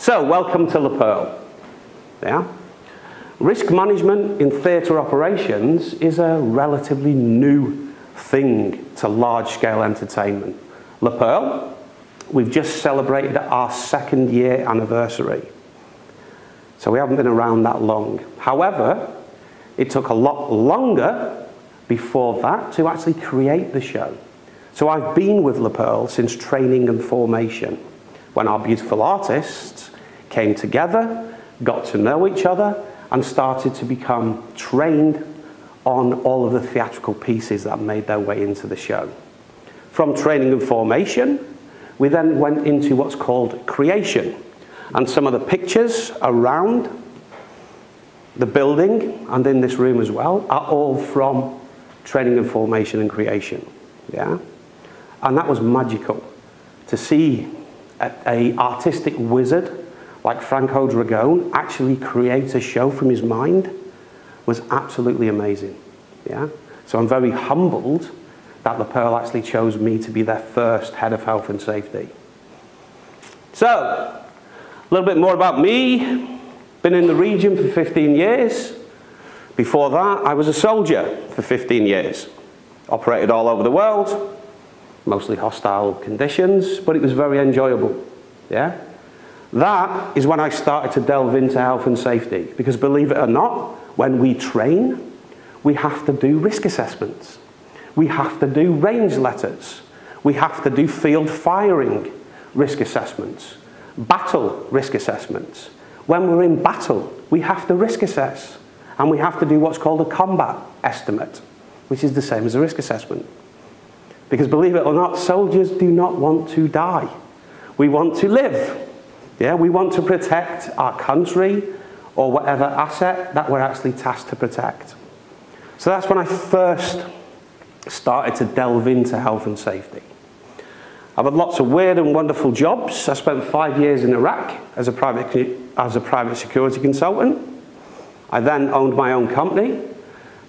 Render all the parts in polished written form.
So, welcome to the Perle. Yeah? Risk management in theatre operations is a relatively new thing to large-scale entertainment. Le Perle, we've just celebrated our 2nd year anniversary. So we haven't been around that long. However, it took a lot longer before that to actually create the show. So I've been with Le Perle since training and formation, when our beautiful artists came together, got to know each other, and started to become trained on all of the theatrical pieces that made their way into the show. From training and formation, we then went into what's called creation. And some of the pictures around the building and in this room as well are all from training and formation and creation. Yeah? And that was magical. To see an artistic wizard like Franco Dragone actually create a show from his mind was absolutely amazing. Yeah? So I'm very humbled that Le Perle actually chose me to be their first head of health and safety. So, a little bit more about me. Been in the region for 15 years. Before that, I was a soldier for 15 years. Operated all over the world, mostly hostile conditions, but it was very enjoyable. Yeah? That is when I started to delve into health and safety, because believe it or not, when we train, we have to do risk assessments. We have to do range letters. We have to do field firing risk assessments. Battle risk assessments. When we're in battle, we have to risk assess, and we have to do what's called a combat estimate, which is the same as a risk assessment. Because believe it or not, soldiers do not want to die. We want to live. Yeah? We want to protect our country or whatever asset that we're actually tasked to protect. So that's when I first started to delve into health and safety. I've had lots of weird and wonderful jobs. I spent 5 years in Iraq as a private security consultant. I then owned my own company,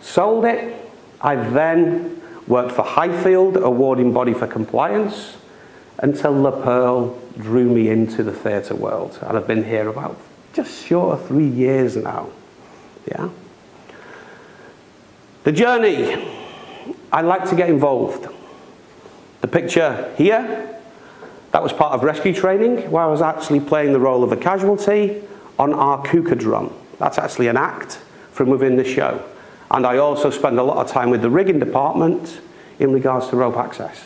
sold it. I then worked for Highfield, awarding body for compliance, until Le Perle drew me into the theatre world. And I've been here about just short of 3 years now. Yeah? The journey. I like to get involved. The picture here, that was part of rescue training, where I was actually playing the role of a casualty on our Kuka drum. That's actually an act from within the show. And I also spend a lot of time with the rigging department in regards to rope access,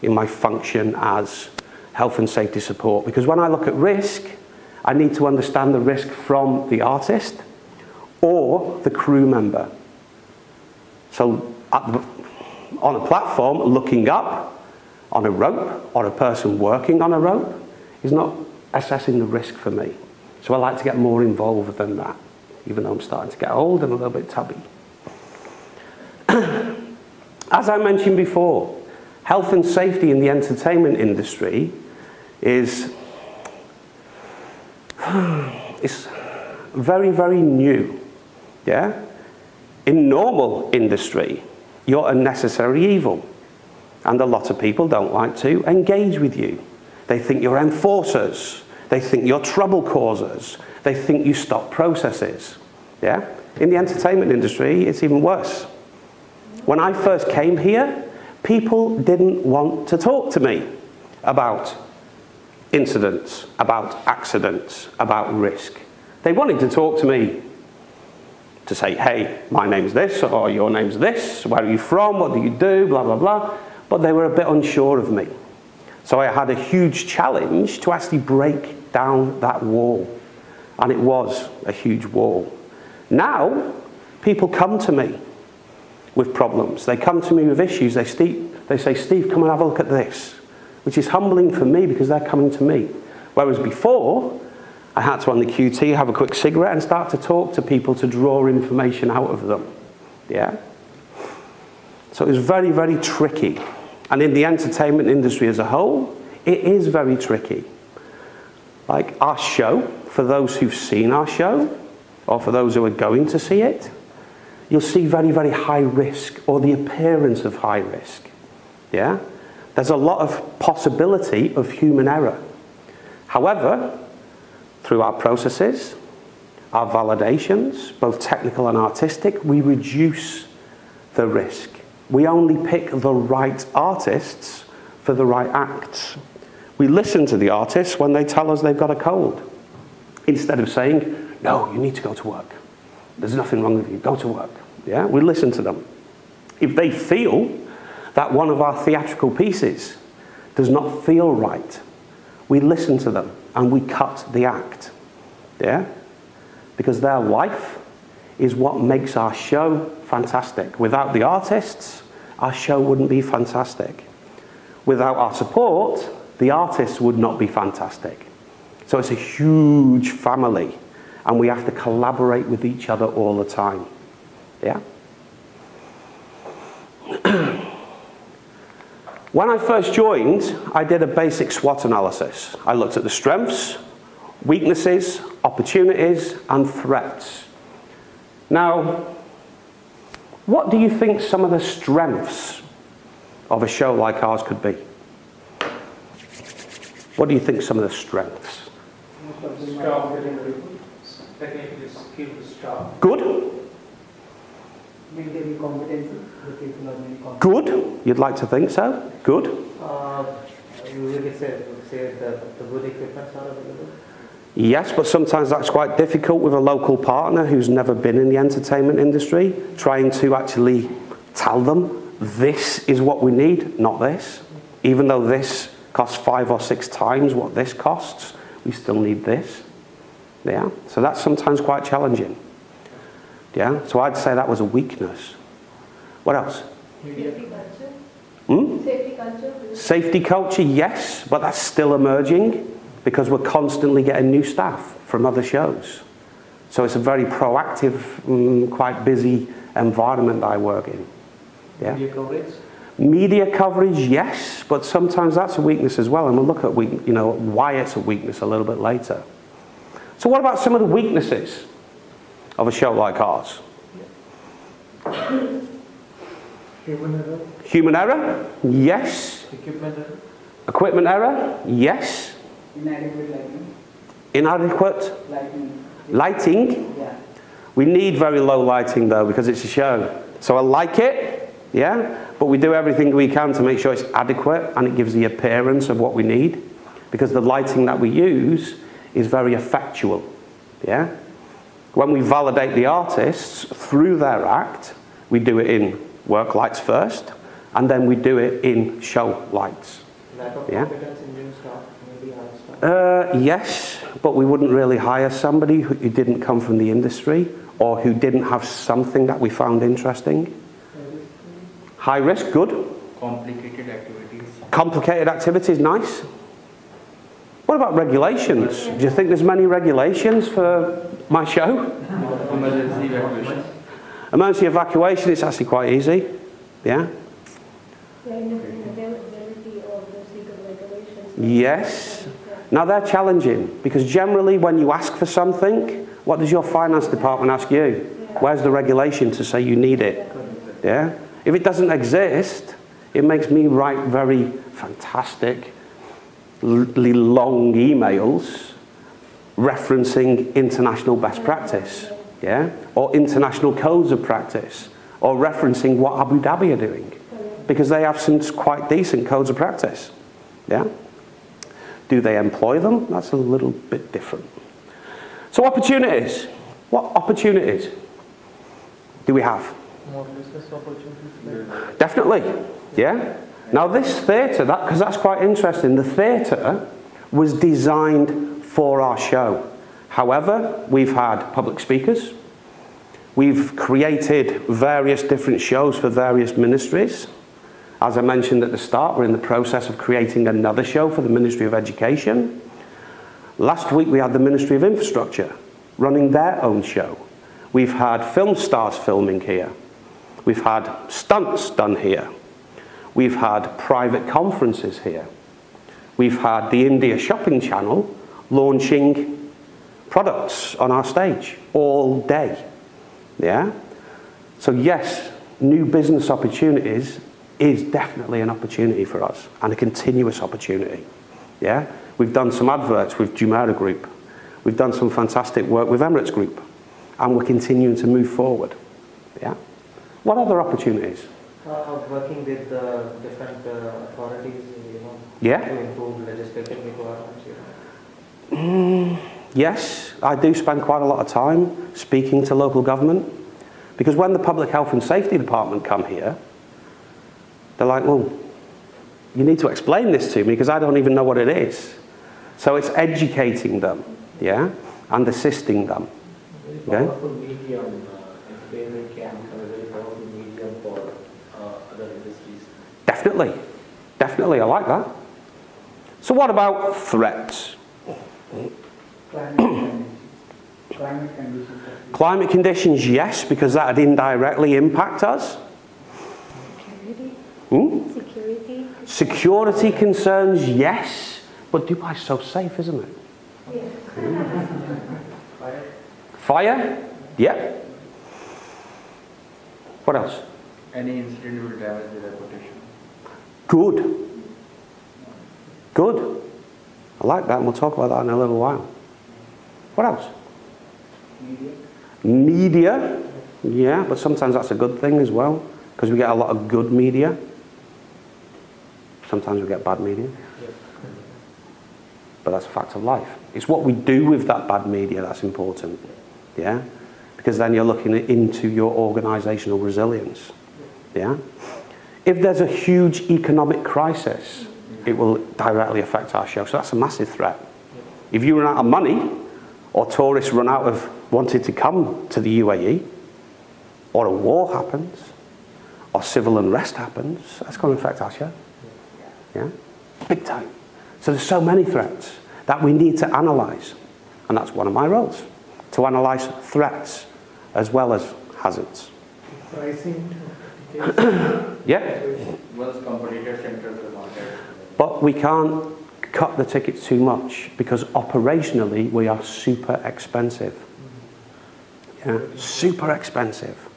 in my function as health and safety support. Because when I look at risk, I need to understand the risk from the artist or the crew member. So on a platform, looking up on a rope, or a person working on a rope, is not assessing the risk for me. So I like to get more involved than that, even though I'm starting to get old and a little bit tubby. As I mentioned before, health and safety in the entertainment industry is very, very new. Yeah? In normal industry, you're a necessary evil. And a lot of people don't like to engage with you. They think you're enforcers. They think you're trouble causers. They think you stop processes. Yeah? In the entertainment industry, it's even worse. When I first came here, people didn't want to talk to me about incidents, about accidents, about risk. They wanted to talk to me to say, hey, my name's this, or your name's this, where are you from, what do you do, blah, blah, blah. But they were a bit unsure of me. So I had a huge challenge to actually break down that wall. And it was a huge wall. Now, people come to me with problems. They come to me with issues. They say, Steve, come and have a look at this. Which is humbling for me because they're coming to me. Whereas before, I had to on the QT have a quick cigarette and start to talk to people to draw information out of them. Yeah? So it was very, very tricky. And in the entertainment industry as a whole, it is very tricky. Like our show, for those who've seen our show, or for those who are going to see it, you'll see very, very high risk, or the appearance of high risk. Yeah? There's a lot of possibility of human error. However, through our processes, our validations, both technical and artistic, we reduce the risk. We only pick the right artists for the right acts. We listen to the artists when they tell us they've got a cold, instead of saying, no, you need to go to work. There's nothing wrong with you, go to work. Yeah? We listen to them. If they feel that one of our theatrical pieces does not feel right, we listen to them and we cut the act. Yeah? Because their life is what makes our show fantastic. Without the artists, our show wouldn't be fantastic. Without our support, the artists would not be fantastic. So it's a huge family, and we have to collaborate with each other all the time. Yeah? When I first joined, I did a basic SWOT analysis. I looked at the strengths, weaknesses, opportunities, and threats. Now, what do you think some of the strengths of a show like ours could be? What do you think some of the strengths? Technically skilled staff. Good. Maintaining competency. The people are very competent. Good. You'd like to think so. Good. You really said that the good equipment are available. Yes, but sometimes that's quite difficult with a local partner who's never been in the entertainment industry, trying to actually tell them this is what we need, not this. Even though this costs 5 or 6 times what this costs, we still need this. Yeah, so that's sometimes quite challenging. Yeah, so I'd say that was a weakness. What else? Safety culture. Safety culture. Safety culture, yes, but that's still emerging because we're constantly getting new staff from other shows. So it's a very proactive, quite busy environment that I work in. Yeah. Media coverage? Media coverage, yes, but sometimes that's a weakness as well, and we'll look at why it's a weakness a little bit later. So what about some of the weaknesses of a show like ours? Human error? Human error? Yes. Equipment error? Equipment error? Yes. Inadequate lighting. Inadequate Lighting. lighting? Yeah. We need very low lighting though because it's a show. So I like it, yeah, but we do everything we can to make sure it's adequate and it gives the appearance of what we need, because the lighting that we use is very effectual. Yeah? When we validate the artists through their act, we do it in work lights first, and then we do it in show lights. Lack of competence in new staff, maybe hire staff? Yes, but we wouldn't really hire somebody who didn't come from the industry or who didn't have something that we found interesting. High risk, good. Complicated activities. Complicated activities, nice. What about regulations? Do you think there's many regulations for my show? Emergency evacuation. Emergency evacuation, it's actually quite easy. Yeah? Yes. Now they're challenging, because generally when you ask for something, what does your finance department ask you? Where's the regulation to say you need it? Yeah? If it doesn't exist, it makes me write very fantastic, long emails referencing international best practice, yeah, or international codes of practice, or referencing what Abu Dhabi are doing, because they have some quite decent codes of practice. Yeah. Do they employ them? That's a little bit different. So opportunities. What opportunities do we have? More business opportunities. Definitely. Yeah. Now this theatre, because that's quite interesting, the theatre was designed for our show. However, we've had public speakers, we've created various different shows for various ministries. As I mentioned at the start, we're in the process of creating another show for the Ministry of Education. Last week we had the Ministry of Infrastructure running their own show. We've had film stars filming here. We've had stunts done here. We've had private conferences here. We've had the India Shopping Channel launching products on our stage all day. Yeah? So yes, new business opportunities is definitely an opportunity for us, and a continuous opportunity. Yeah? We've done some adverts with Jumeirah Group. We've done some fantastic work with Emirates Group, and we're continuing to move forward. Yeah. What other opportunities? Working with different authorities, Yeah. to improve legislative requirements. Yes, I do spend quite a lot of time speaking to local government, because when the Public Health and Safety Department come here, they're like, well, you need to explain this to me because I don't even know what it is. So it's educating them, yeah, and assisting them. Very powerful medium, entertainment can become a very powerful medium for other industries. Definitely, definitely, I like that. So what about threats? Climate conditions. Climate conditions, yes, because that would indirectly impact us. Security? Security? Security concerns, yes, but Dubai's so safe, isn't it? Yeah. Fire? Yeah. What else? Any incident will damage the reputation. Good. Good. I like that, and we'll talk about that in a little while. What else? Media. Media. Yeah, but sometimes that's a good thing as well, because we get a lot of good media. Sometimes we get bad media. But that's a fact of life. It's what we do with that bad media that's important. Yeah? Because then you're looking into your organisational resilience. Yeah? If there's a huge economic crisis, it will directly affect our show. So that's a massive threat. If you run out of money, or tourists run out of wanting to come to the UAE, or a war happens, or civil unrest happens, that's going to affect our show. Yeah? Big time. So there's so many threats that we need to analyse. And that's one of my roles, to analyse threats as well as hazards. Pricing. Yeah? Once competitors enter the market. But we can't cut the tickets too much because operationally we are super expensive. Yeah? Super expensive.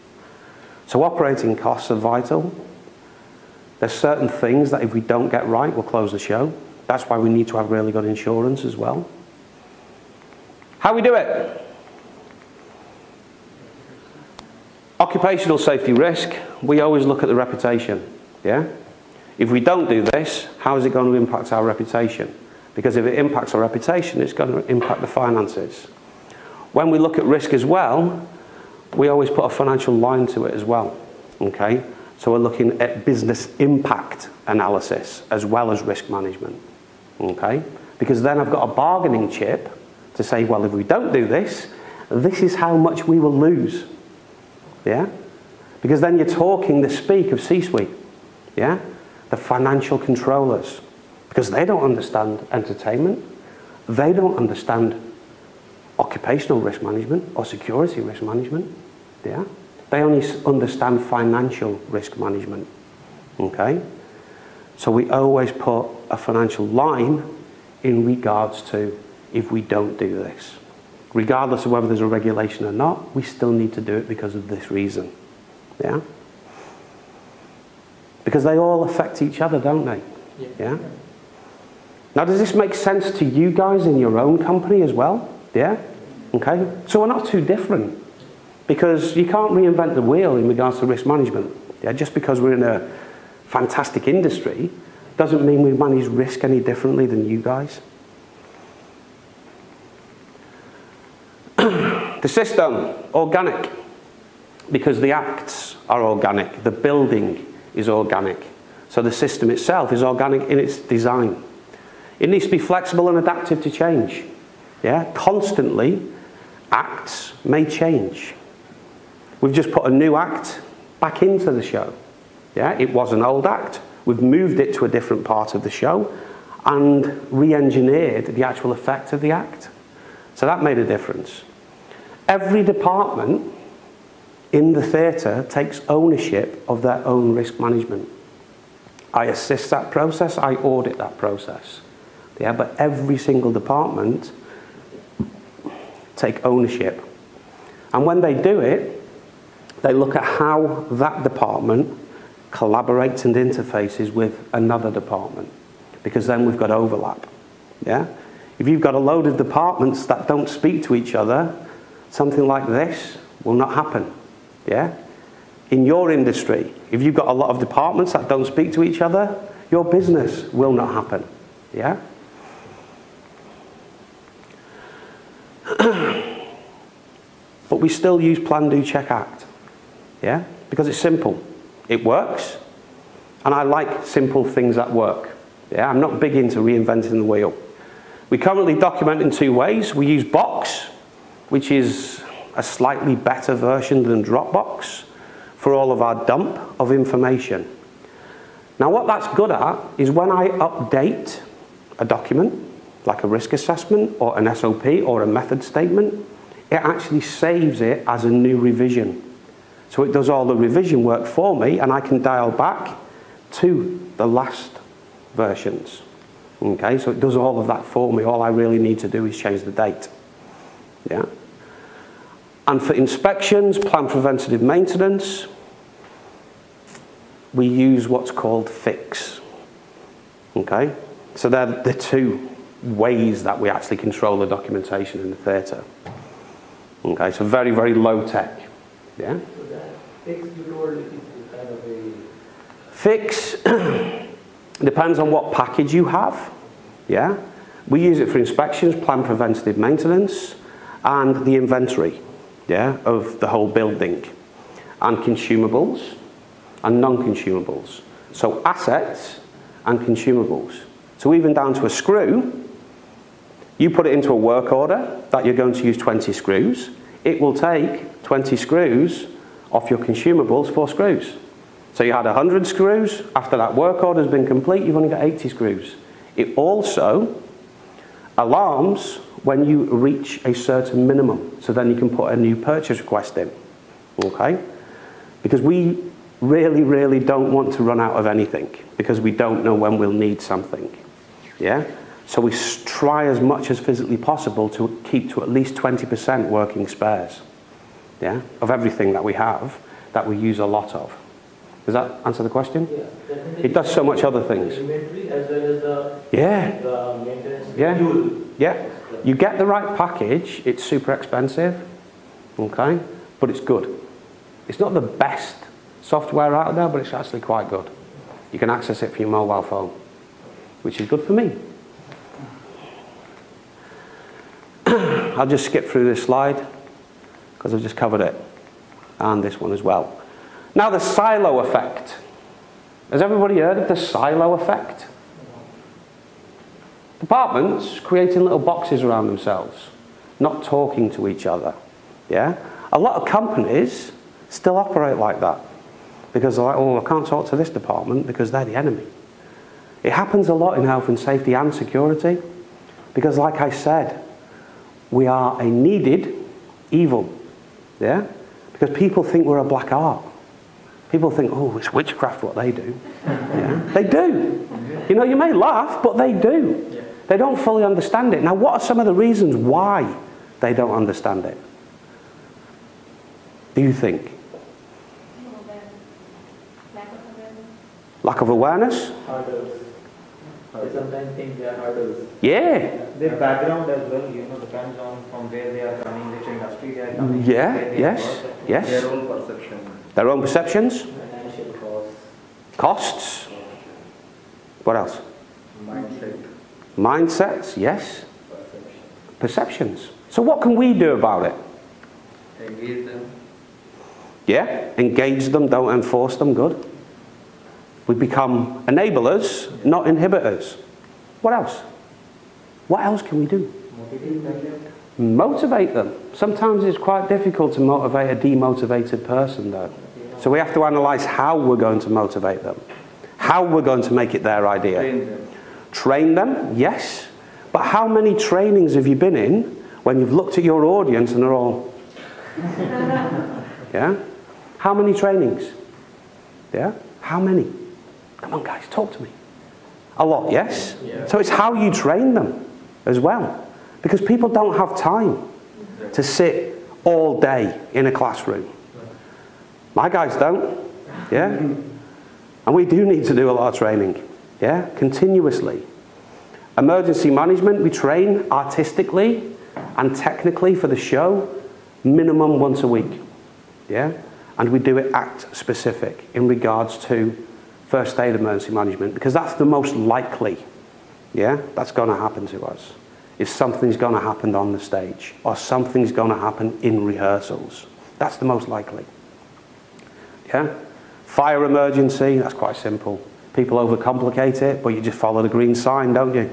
So operating costs are vital. There's certain things that if we don't get right, we'll close the show. That's why we need to have really good insurance as well. How we do it? Occupational safety risk, we always look at the reputation. Yeah? If we don't do this, how is it going to impact our reputation? Because if it impacts our reputation, it's going to impact the finances. When we look at risk as well, we always put a financial line to it as well. Okay? So we're looking at business impact analysis as well as risk management. Okay? Because then I've got a bargaining chip to say, well, if we don't do this, this is how much we will lose. Yeah? Because then you're talking the speak of C-suite. Yeah? The financial controllers. Because they don't understand entertainment. They don't understand occupational risk management or security risk management. Yeah? They only understand financial risk management. Okay? So we always put a financial line in regards to if we don't do this. Regardless of whether there's a regulation or not, we still need to do it because of this reason. Yeah? Because they all affect each other, don't they? Yeah? Now, does this make sense to you guys in your own company as well? Yeah? Okay? So we're not too different. Because you can't reinvent the wheel in regards to risk management. Yeah? Just because we're in a fantastic industry doesn't mean we manage risk any differently than you guys. The system, organic. Because the acts are organic. The building is organic. So the system itself is organic in its design. It needs to be flexible and adaptive to change. Yeah? Constantly, acts may change. We've just put a new act back into the show. Yeah? It was an old act. We've moved it to a different part of the show and re-engineered the actual effect of the act. So that made a difference. Every department in the theatre takes ownership of their own risk management. I assist that process, I audit that process. Yeah, but every single department take ownership. And when they do it, they look at how that department collaborates and interfaces with another department. Because then we've got overlap. Yeah? If you've got a load of departments that don't speak to each other, something like this will not happen. Yeah? In your industry, if you've got a lot of departments that don't speak to each other, your business will not happen. Yeah? But we still use plan, do, check, act. Yeah? Because it's simple. It works. And I like simple things that work. Yeah? I'm not big into reinventing the wheel. We currently document in two ways. We use Box, which is a slightly better version than Dropbox for all of our dump of information. Now what that's good at is when I update a document, like a risk assessment or an SOP or a method statement, it actually saves it as a new revision. So it does all the revision work for me, and I can dial back to the last versions. Okay, so it does all of that for me. All I really need to do is change the date. Yeah. And for inspections, plan preventative maintenance, we use what's called Fix. Okay, so they're the two ways that we actually control the documentation in the theatre. Okay, so very, very low tech. Yeah. So that Fix, you told it is kind of a... Fix depends on what package you have. Yeah, we use it for inspections, plan preventative maintenance, and the inventory. Yeah, of the whole building, and consumables and non-consumables. So assets and consumables. So even down to a screw, you put it into a work order that you're going to use 20 screws, it will take 20 screws off your consumables for screws. So you had 100 screws, after that work order has been complete, you've only got 80 screws. It also alarms when you reach a certain minimum, so then you can put a new purchase request in, okay? Because we really, really don't want to run out of anything, because we don't know when we'll need something, yeah? So we try as much as physically possible to keep to at least 20% working spares, yeah? Of everything that we have, that we use a lot of. Does that answer the question? Yeah, it does so much other things. Inventory as well as the, yeah. The maintenance. Yeah. Yeah. You get the right package, it's super expensive, okay, but it's good. It's not the best software out there, but it's actually quite good. You can access it for your mobile phone, which is good for me. I'll just skip through this slide because I've just covered it, and this one as well. Now the silo effect. Has everybody heard of the silo effect? Departments creating little boxes around themselves, not talking to each other. Yeah? A lot of companies still operate like that because they're like, oh, I can't talk to this department because they're the enemy. It happens a lot in health and safety and security because, like I said, we are a needed evil. Yeah? Because people think we're a black art. People think, oh, it's witchcraft what they do. Yeah? They do. You know, you may laugh, but they do. They don't fully understand it. Now, what are some of the reasons why they don't understand it? Do you think? Lack of awareness? Hurdles. They sometimes think they are hurdles. Yeah. Their background as well, you know, depends on from where they are coming, which industry they are coming. Yeah, where they yes, work. yes. Their own perception. Their own perceptions? Financial costs. Costs? What else? Mindset. Mindsets, yes. Perceptions. So what can we do about it? Engage them. Yeah, engage them, don't enforce them, good. We become enablers, not inhibitors. What else? What else can we do? Motivate them. Sometimes it's quite difficult to motivate a demotivated person though. So we have to analyse how we're going to motivate them. How we're going to make it their idea. Train them. Train them, yes. But how many trainings have you been in when you've looked at your audience and they're all... Yeah? How many trainings? Yeah? How many? Come on guys, talk to me. A lot, yes? Yeah. So it's how you train them as well. Because people don't have time to sit all day in a classroom. My guys don't. Yeah? And we do need to do a lot of training. Yeah? Continuously. Emergency management, we train artistically and technically for the show, minimum once a week. Yeah? And we do it act specific in regards to first aid emergency management, because that's the most likely, yeah, that's going to happen to us. If something's going to happen on the stage, or something's going to happen in rehearsals. That's the most likely. Yeah? Fire emergency, that's quite simple. People overcomplicate it, but you just follow the green sign, don't you?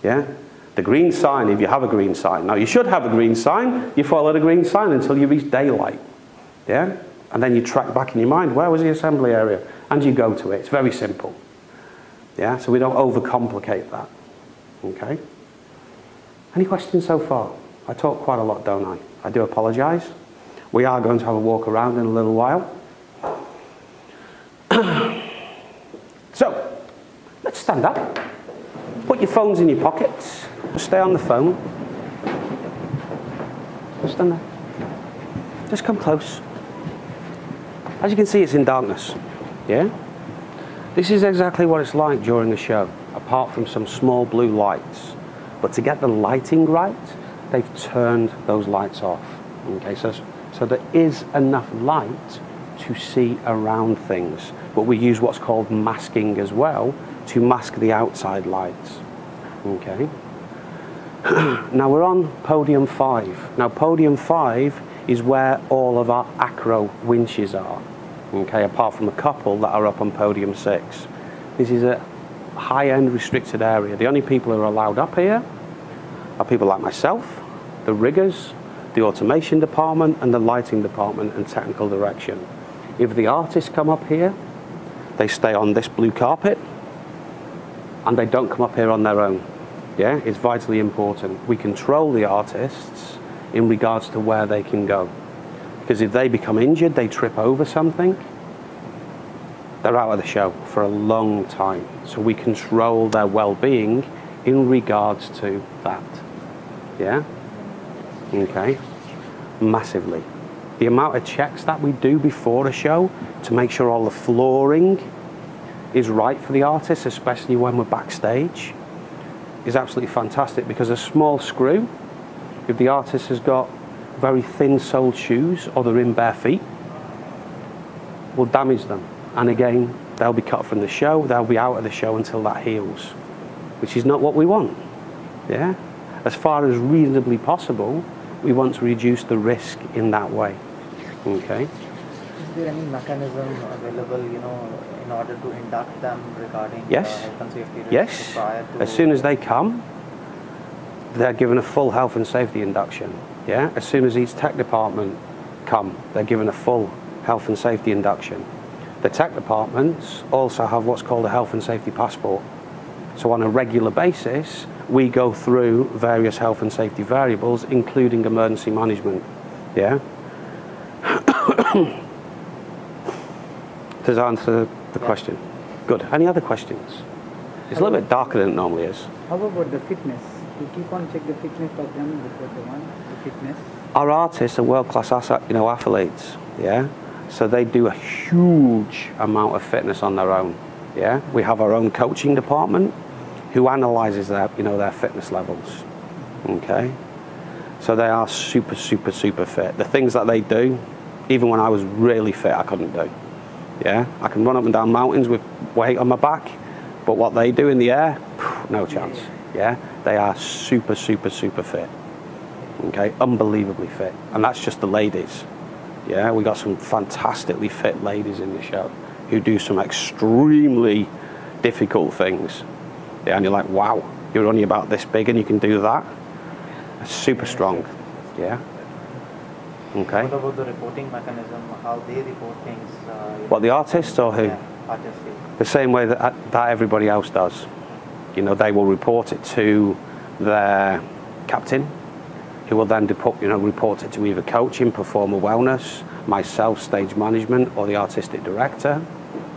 Yeah? The green sign, if you have a green sign. Now, you should have a green sign. You follow the green sign until you reach daylight. Yeah? And then you track back in your mind, where was the assembly area? And you go to it. It's very simple. Yeah? So we don't overcomplicate that. Okay? Any questions so far? I talk quite a lot, don't I? I do apologise. We are going to have a walk around in a little while. So, let's stand up. Put your phones in your pockets. Stay on the phone. Just stand there. Just come close. As you can see, it's in darkness. Yeah? This is exactly what it's like during a show, apart from some small blue lights. But to get the lighting right, they've turned those lights off. Okay, so there is enough light to see around things. But we use what's called masking as well to mask the outside lights. Okay. Now we're on podium 5. Now podium 5 is where all of our acro winches are. Okay, apart from a couple that are up on podium 6. This is a high-end restricted area. The only people who are allowed up here are people like myself, the riggers, the automation department, and the lighting department and technical direction. If the artists come up here, they stay on this blue carpet, and they don't come up here on their own. Yeah, it's vitally important. We control the artists in regards to where they can go. Because if they become injured, they trip over something, they're out of the show for a long time. So we control their well-being in regards to that. Yeah? Okay. Massively. The amount of checks that we do before a show to make sure all the flooring is right for the artists, especially when we're backstage, is absolutely fantastic, because a small screw, if the artist has got very thin-soled shoes or they're in bare feet, will damage them. And again, they'll be cut from the show, they'll be out of the show until that heals, which is not what we want. Yeah? As far as reasonably possible, we want to reduce the risk in that way. Okay? Is there any mechanism available, you know, in order to induct them regarding yes. health and safety risks? Yes. Prior to... As soon as they come, they're given a full health and safety induction. Yeah? As soon as each tech department come, they're given a full health and safety induction. The tech departments also have what's called a health and safety passport. So on a regular basis, we go through various health and safety variables, including emergency management. Yeah? Does that answer the question? Good. Any other questions? It's a little bit darker than it normally is. How about the fitness? You keep on check the fitness of them before the fitness? Our artists are world-class athletes. Yeah? So they do a huge amount of fitness on their own. Yeah? We have our own coaching department who analyzes their, their fitness levels. Okay? So they are super, super, super fit. The things that they do, even when I was really fit, I couldn't do. Yeah? I can run up and down mountains with weight on my back, but what they do in the air, no chance. Yeah? They are super, super, super fit. Okay? Unbelievably fit. And that's just the ladies. Yeah? We got some fantastically fit ladies in the show who do some extremely difficult things. Yeah, and you're like, wow, you're only about this big and you can do that? It's super strong. Yeah? Okay. What about the reporting mechanism? How they report things? What, the artists or who? Yeah, artists. The same way that everybody else does. They will report it to their captain, who will then report it to either coaching, performer wellness, myself, stage management, or the artistic director.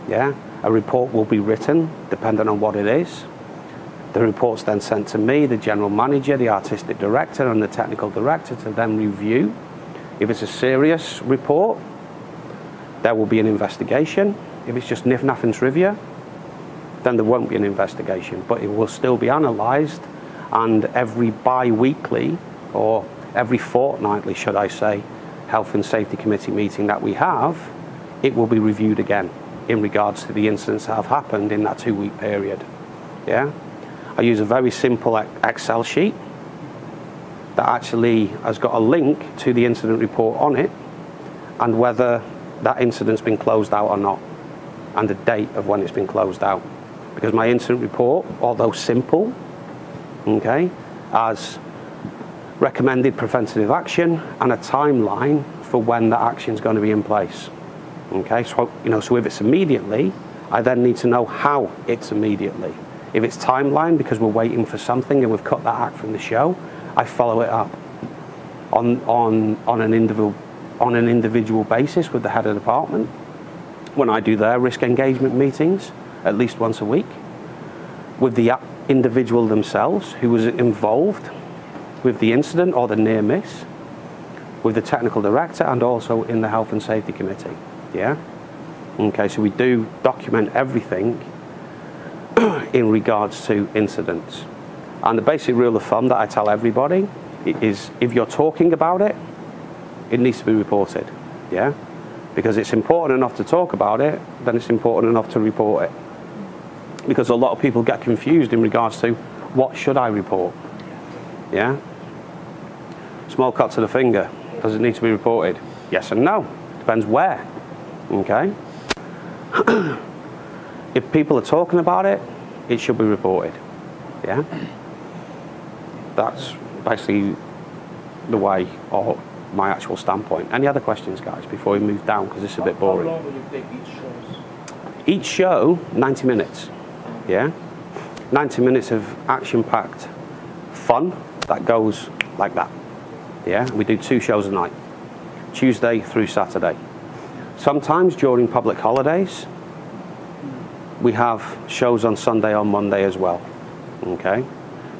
Yeah? A report will be written, depending on what it is. The report's then sent to me, the general manager, the artistic director, and the technical director to then review. If it's a serious report, there will be an investigation. If it's just niff-naff and trivia, then there won't be an investigation, but it will still be analysed, and every bi-weekly, or every fortnightly, should I say, Health and Safety Committee meeting that we have, it will be reviewed again in regards to the incidents that have happened in that 2-week period. Yeah? I use a very simple Excel sheet that actually has got a link to the incident report on it, and whether that incident's been closed out or not, and the date of when it's been closed out. Because my incident report, although simple, okay, has recommended preventative action and a timeline for when that action is going to be in place. Okay, so so if it's immediately, I then need to know how it's immediately. If it's timeline because we're waiting for something and we've cut that act from the show, I follow it up on an individual basis with the head of department. When I do their risk engagement meetings, at least once a week, with the individual themselves who was involved with the incident or the near miss, with the technical director, and also in the Health and Safety Committee. Yeah? Okay, so we do document everything in regards to incidents. And the basic rule of thumb that I tell everybody is, if you're talking about it, it needs to be reported. Yeah? Because it's important enough to talk about it, then it's important enough to report it. Because a lot of people get confused in regards to, what should I report? Yeah? Small cut to the finger. Does it need to be reported? Yes and no. Depends where. Okay? If people are talking about it, it should be reported. Yeah? That's basically the way, or my actual standpoint. Any other questions, guys, before we move down, because this is a bit boring? How long will you take each show? Each show, 90 minutes. Yeah? 90 minutes of action-packed fun that goes like that. Yeah? We do 2 shows a night, Tuesday through Saturday. Sometimes during public holidays, we have shows on Sunday or Monday as well. Okay?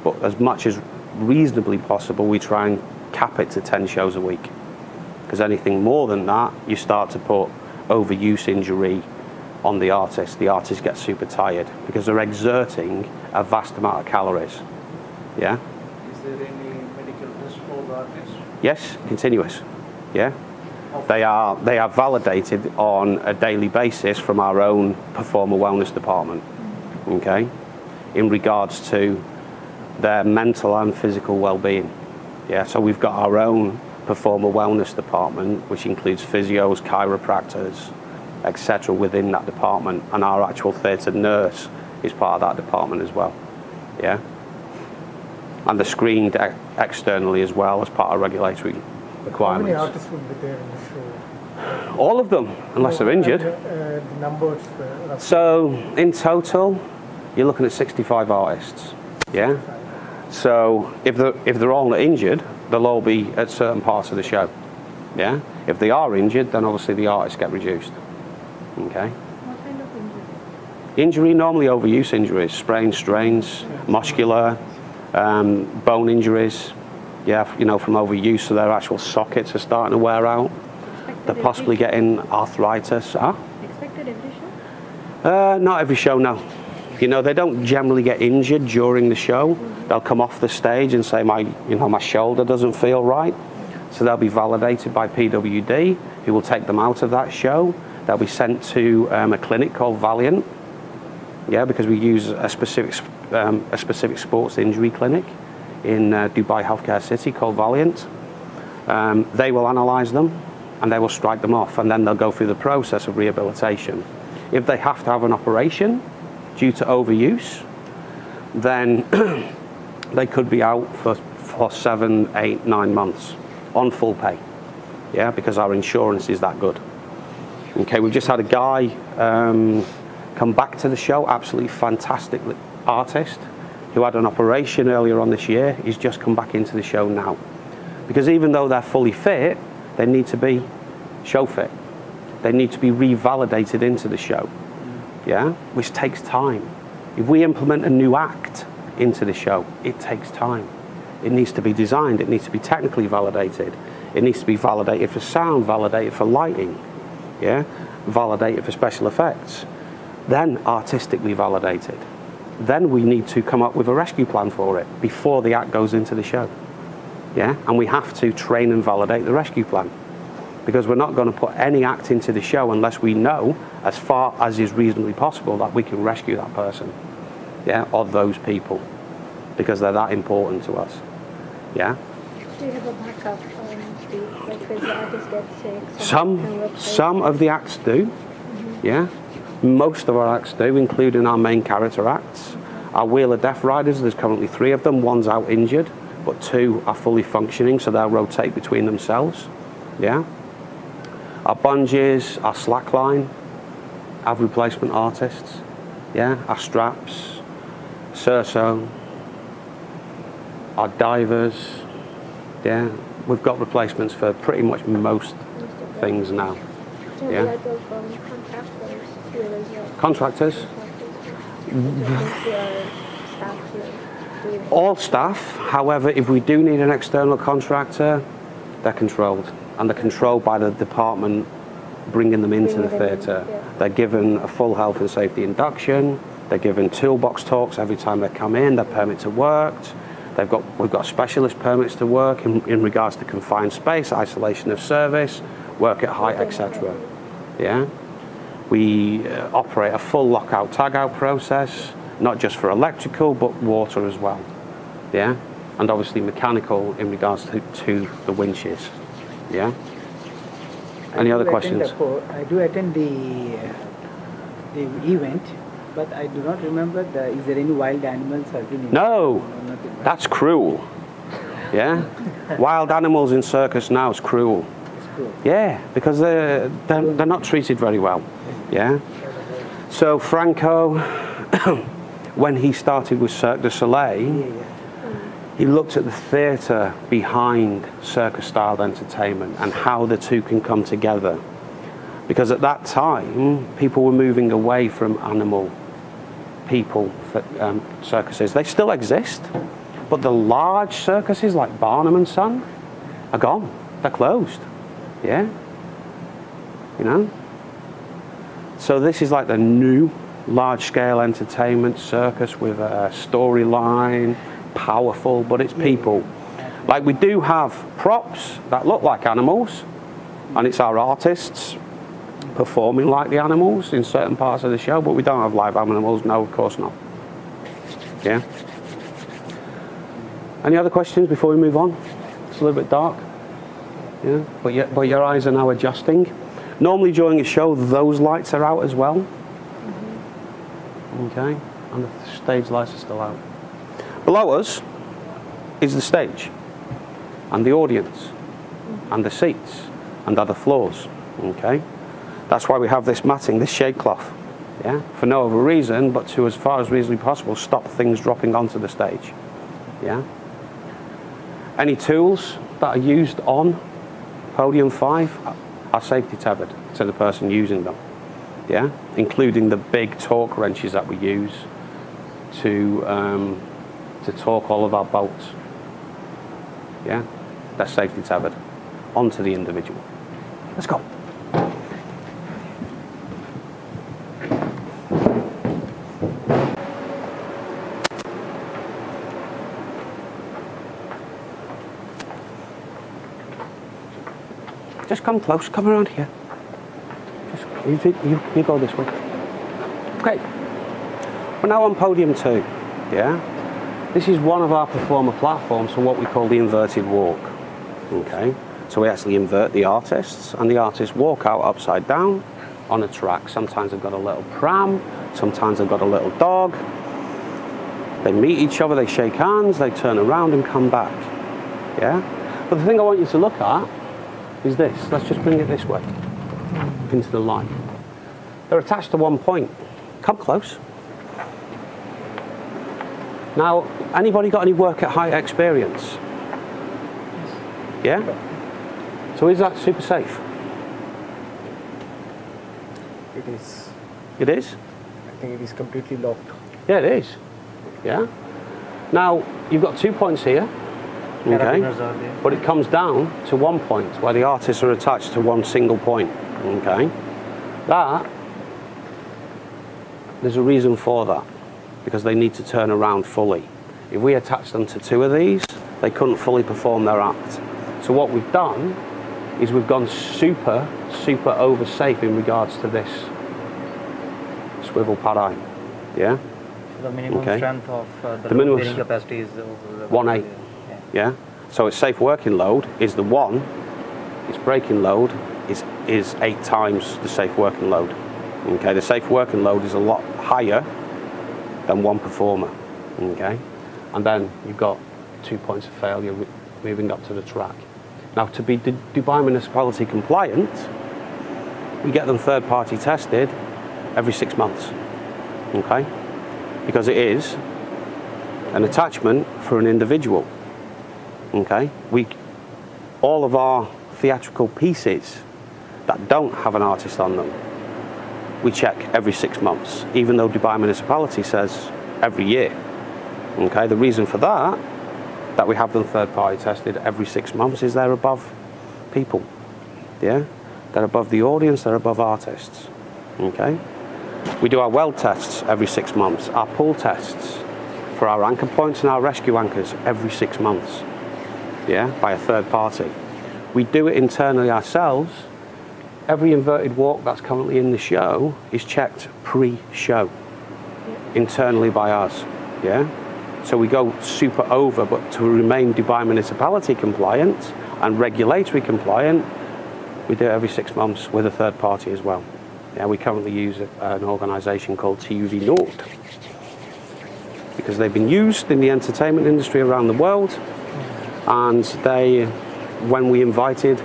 But as much as reasonably possible, we try and cap it to 10 shows a week. Because anything more than that, you start to put overuse injury on the artist. The artist gets super tired because they're exerting a vast amount of calories. Yeah? Is there any medical risk for the artist? Yes, continuous. Yeah? They are validated on a daily basis from our own performer wellness department. Okay? In regards to their mental and physical well-being. Yeah, so we've got our own performer wellness department, which includes physios, chiropractors, etc. within that department, and our actual theatre nurse is part of that department as well. Yeah, and they're screened externally as well as part of regulatory requirements. How many artists would be there in the show? All of them, unless they're injured. The numbers. So in total, you're looking at 65 artists. Yeah. So if they're all not injured, they'll all be at certain parts of the show. Yeah. If they are injured, then obviously the artists get reduced. Okay. What kind of injury? Injury, normally overuse injuries, sprains, strains, muscular, bone injuries. Yeah, from overuse, so their actual sockets are starting to wear out. They're possibly getting arthritis. Huh? Expected every show? Not every show, no. They don't generally get injured during the show. They'll come off the stage and say, my shoulder doesn't feel right. So they'll be validated by PWD, who will take them out of that show. They'll be sent to a clinic called Valiant. Yeah, because we use a specific sports injury clinic in Dubai Healthcare City called Valiant. They will analyse them and they will strike them off, and then they'll go through the process of rehabilitation. If they have to have an operation due to overuse, then they could be out for 7, 8, 9 months on full pay. Yeah, because our insurance is that good. Okay, we've just had a guy come back to the show, absolutely fantastic artist, who had an operation earlier on this year. He's just come back into the show now. Because even though they're fully fit, they need to be show fit. They need to be revalidated into the show. Yeah, which takes time. If we implement a new act into the show, it takes time. It needs to be designed, it needs to be technically validated, it needs to be validated for sound, validated for lighting, yeah, validated for special effects. then artistically validated. Then we need to come up with a rescue plan for it before the act goes into the show. Yeah, and we have to train and validate the rescue plan, because we're not going to put any act into the show unless we know, as far as is reasonably possible, that we can rescue that person, yeah, or those people, because they're that important to us. Yeah. Do you have a backup, Steve? Like, does the artist get sick? Some of the acts do. Yeah. Most of our acts do, including our main character acts. Our Wheel of Death riders, there's currently 3 of them. 1's out injured, but 2 are fully functioning, so they'll rotate between themselves. Yeah. Our bungees, our slackline, our replacement artists. Yeah. Our straps, Cerso, our divers. Yeah. We've got replacements for pretty much most things now. Yeah. Contractors. All staff. However, if we do need an external contractor, they're controlled, and they're controlled by the department bringing them into the theatre. They're given a full health and safety induction. They're given toolbox talks every time they come in. Their permit to work. We've got specialist permits to work in regards to confined space, isolation of service, work at height, etc. Yeah. We operate a full lockout tagout process, not just for electrical but water as well. Yeah, and obviously mechanical in regards to the winches. Yeah. Any other questions? I do attend the event, but I do not remember is there any wild animals have been? No, that's cruel. Yeah, wild animals in circus now is cruel. Yeah, because they're not treated very well. Yeah. So Franco, when he started with Cirque du Soleil, he looked at the theatre behind circus-style entertainment and how the two can come together. Because at that time, people were moving away from animal people circuses. They still exist, but the large circuses like Barnum and Son are gone. They're closed. Yeah. You know? So this is like the new large-scale entertainment circus with a storyline, powerful, but it's people. Like, we do have props that look like animals, and it's our artists performing like the animals in certain parts of the show, but we don't have live animals. No, of course not. Yeah. Any other questions before we move on? It's a little bit dark. Yeah, but your eyes are now adjusting. Normally during a show, those lights are out as well. Okay, and the stage lights are still out. Below us is the stage, and the audience, and the seats, and other floors. Okay, that's why we have this matting, this shade cloth. Yeah, for no other reason but to, as far as reasonably possible, stop things dropping onto the stage. Yeah. Any tools that are used on Podium 5 are safety tethered to the person using them, yeah, including the big torque wrenches that we use to torque all of our bolts. Yeah, they're safety tethered onto the individual. Let's go. Just come close, come around here. Just, you go this way. Okay. We're now on Podium 2, yeah? This is one of our performer platforms for what we call the inverted walk, okay? So we actually invert the artists, and the artists walk out upside down on a track. Sometimes they've got a little pram, sometimes they've got a little dog. They meet each other, they shake hands, they turn around and come back, yeah? But the thing I want you to look at is this. Let's just bring it this way, into the line. They're attached to one point. Come close. Now, anybody got any work at height experience? Yeah? So is that super safe? It is. It is? I think it is completely locked. Yeah, it is. Yeah? Now, you've got 2 points here. Okay, but it comes down to 1 point where the artists are attached to one single point. Okay, that there's a reason for that, because they need to turn around fully. If we attach them to 2 of these, they couldn't fully perform their act. So what we've done is we've gone super over safe in regards to this swivel paradigm. Yeah? So the minimum strength of the minimum bearing capacity is over 1.8. Yeah? So its safe working load is the 1, its braking load is 8 times the safe working load. Okay, the safe working load is a lot higher than 1 performer. Okay, and then you've got 2 points of failure moving up to the track. Now, to be Dubai Municipality compliant, we get them third-party tested every 6 months. Okay, because it is an attachment for an individual. Okay, all of our theatrical pieces that don't have an artist on them, we check every 6 months, even though Dubai Municipality says every year. Okay, the reason for that we have them third-party tested every 6 months, is they're above people. Yeah, they're above the audience, they're above artists. Okay, we do our weld tests every 6 months, our pull tests for our anchor points and our rescue anchors every 6 months. Yeah, by a third party. We do it internally ourselves. Every inverted walk that's currently in the show is checked pre-show internally by us. Yeah, so we go super over, but to remain Dubai Municipality compliant and regulatory compliant, we do it every 6 months with a third party as well. Yeah, we currently use an organisation called TUV Nord, because they've been used in the entertainment industry around the world, and they, when we invited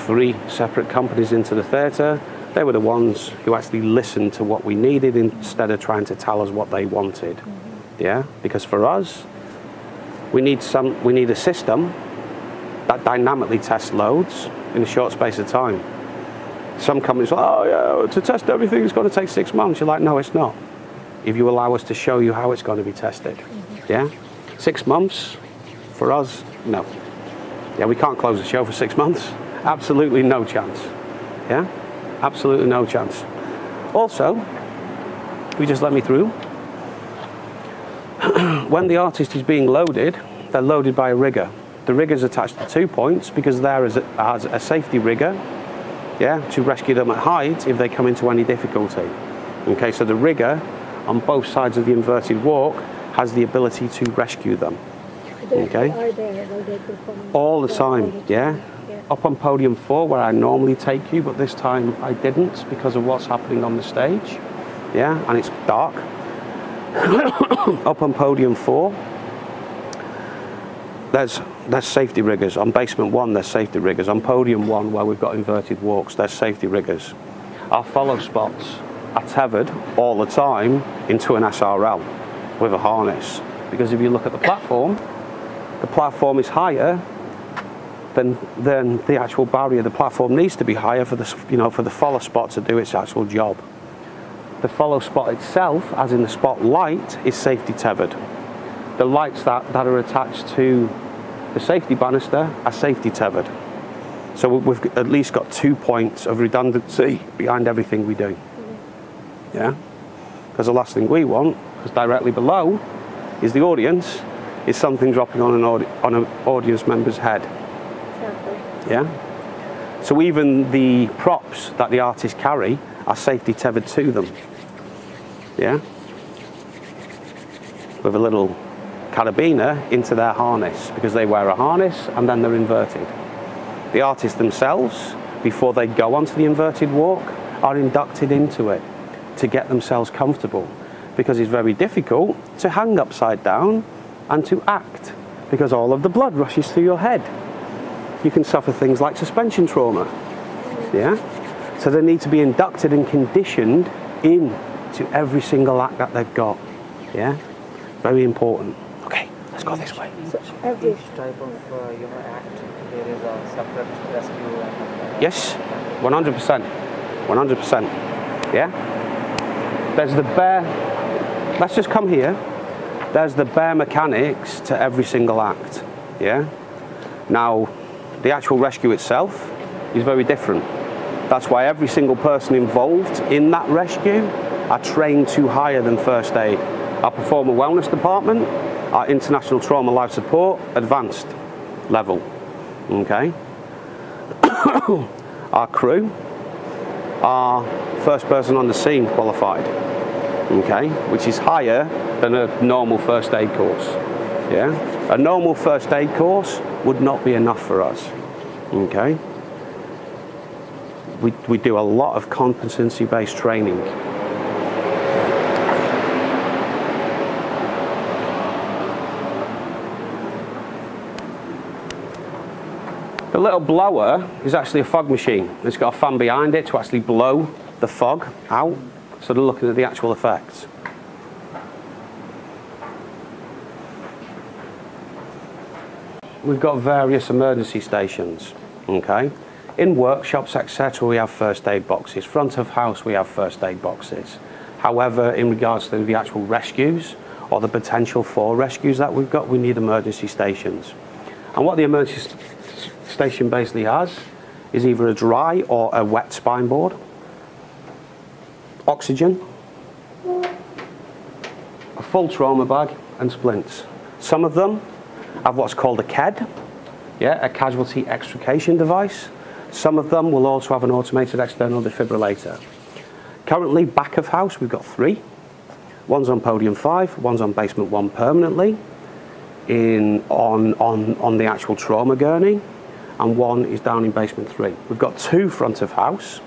3 separate companies into the theatre, they were the ones who actually listened to what we needed instead of trying to tell us what they wanted. Yeah, because for us, we need a system that dynamically tests loads in a short space of time. Some companies are like, oh yeah, to test everything it's going to take 6 months. You're like, no, it's not. If you allow us to show you how it's going to be tested. Yeah, 6 months for us, no. Yeah, we can't close the show for 6 months. Absolutely no chance. Yeah, absolutely no chance. Also, if you just let me through, when the artist is being loaded, they're loaded by a rigger. The rigger's attached to 2 points because there is a safety rigger, yeah, to rescue them at height if they come into any difficulty. Okay, so the rigger on both sides of the inverted walk has the ability to rescue them. Okay, all the time, yeah. Up on podium 4 where I normally take you, but this time I didn't because of what's happening on the stage. Yeah, and it's dark. Up on podium 4, there's safety riggers. On basement 1, there's safety riggers. On podium 1, where we've got inverted walks, there's safety riggers. Our follow spots are tethered all the time into an SRL with a harness, because if you look at the platform is higher than the actual barrier. The platform needs to be higher for the follow spot to do its actual job. The follow spot itself, as in the spotlight, is safety tethered. The lights that are attached to the safety banister are safety tethered. So we've at least got 2 points of redundancy behind everything we do. Yeah? Because the last thing we want, because directly below is the audience, is something dropping on an audience member's head. Exactly. Yeah? So even the props that the artists carry are safety tethered to them. Yeah? With a little carabiner into their harness, because they wear a harness and then they're inverted. The artists themselves, before they go onto the inverted walk, are inducted into it to get themselves comfortable, because it's very difficult to hang upside down and to act, because all of the blood rushes through your head. You can suffer things like suspension trauma. Yeah? So they need to be inducted and conditioned into every single act that they've got. Yeah? Very important. Okay, let's go this way. So every type of act, there is a separate rescue and yes, 100%. 100%. Yeah? There's the bare, let's just come here. There's the bare mechanics to every single act. Yeah? Now, the actual rescue itself is very different. That's why every single person involved in that rescue are trained to higher than first aid. Our performer wellness department, our international trauma life support, advanced level. Okay. Our crew are first person on the scene qualified. Okay, which is higher than a normal first aid course. Yeah, a normal first aid course would not be enough for us. Okay, we do a lot of competency-based training. The little blower is actually a fog machine. It's got a fan behind it to actually blow the fog out. So they're looking at the actual effects. We've got various emergency stations, okay? In workshops, etc., we have first aid boxes. Front of house, we have first aid boxes. However, in regards to the actual rescues or the potential for rescues that we've got, we need emergency stations. And what the emergency station basically has is either a dry or a wet spine board, oxygen, a full trauma bag, and splints. Some of them have what's called a CED, yeah, a casualty extrication device. Some of them will also have an automated external defibrillator. Currently, back of house, we've got 3. One's on podium 5, one's on basement 1 permanently, on the actual trauma gurney, and one is down in basement 3. We've got 2 front of house.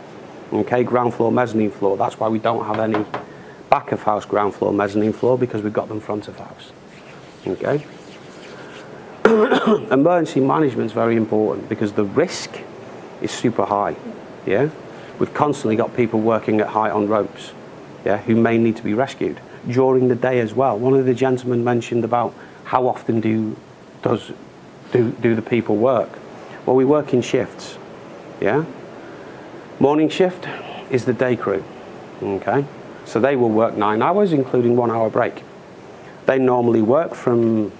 Okay, ground floor, mezzanine floor. That's why we don't have any back of house, ground floor, mezzanine floor, because we've got them front of house. Okay. Emergency management is very important because the risk is super high. Yeah, we've constantly got people working at height on ropes. Yeah, who may need to be rescued during the day as well. One of the gentlemen mentioned about how often do the people work. Well, we work in shifts. Yeah. Morning shift is the day crew, okay? So they will work 9 hours, including 1 hour break. They normally work from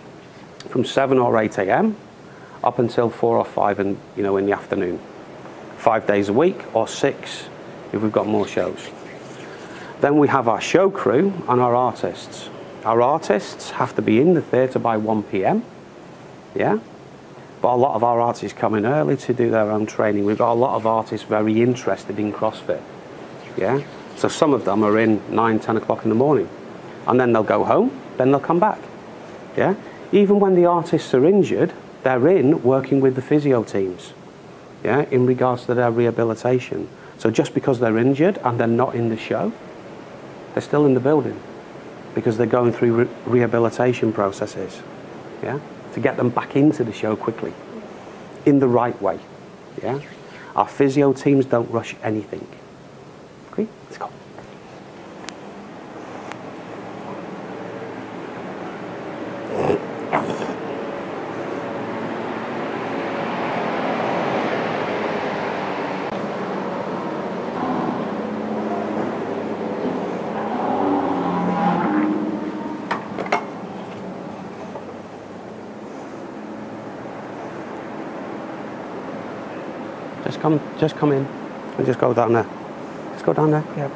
7 or 8 a.m. up until 4 or 5 in the afternoon. 5 days a week, or 6 if we've got more shows. Then we have our show crew and our artists. Our artists have to be in the theatre by 1 p.m. Yeah? But a lot of our artists come in early to do their own training. We've got a lot of artists very interested in CrossFit. Yeah? So some of them are in 9, 10 o'clock in the morning. And then they'll go home, then they'll come back. Yeah? Even when the artists are injured, they're in working with the physio teams. Yeah? In regards to their rehabilitation. So just because they're injured and they're not in the show, they're still in the building. Because they're going through rehabilitation processes. Yeah? To get them back into the show quickly, in the right way. Yeah, our physio teams don't rush anything. Okay, let's go. Just come in and just go down there. Just go down there, yeah.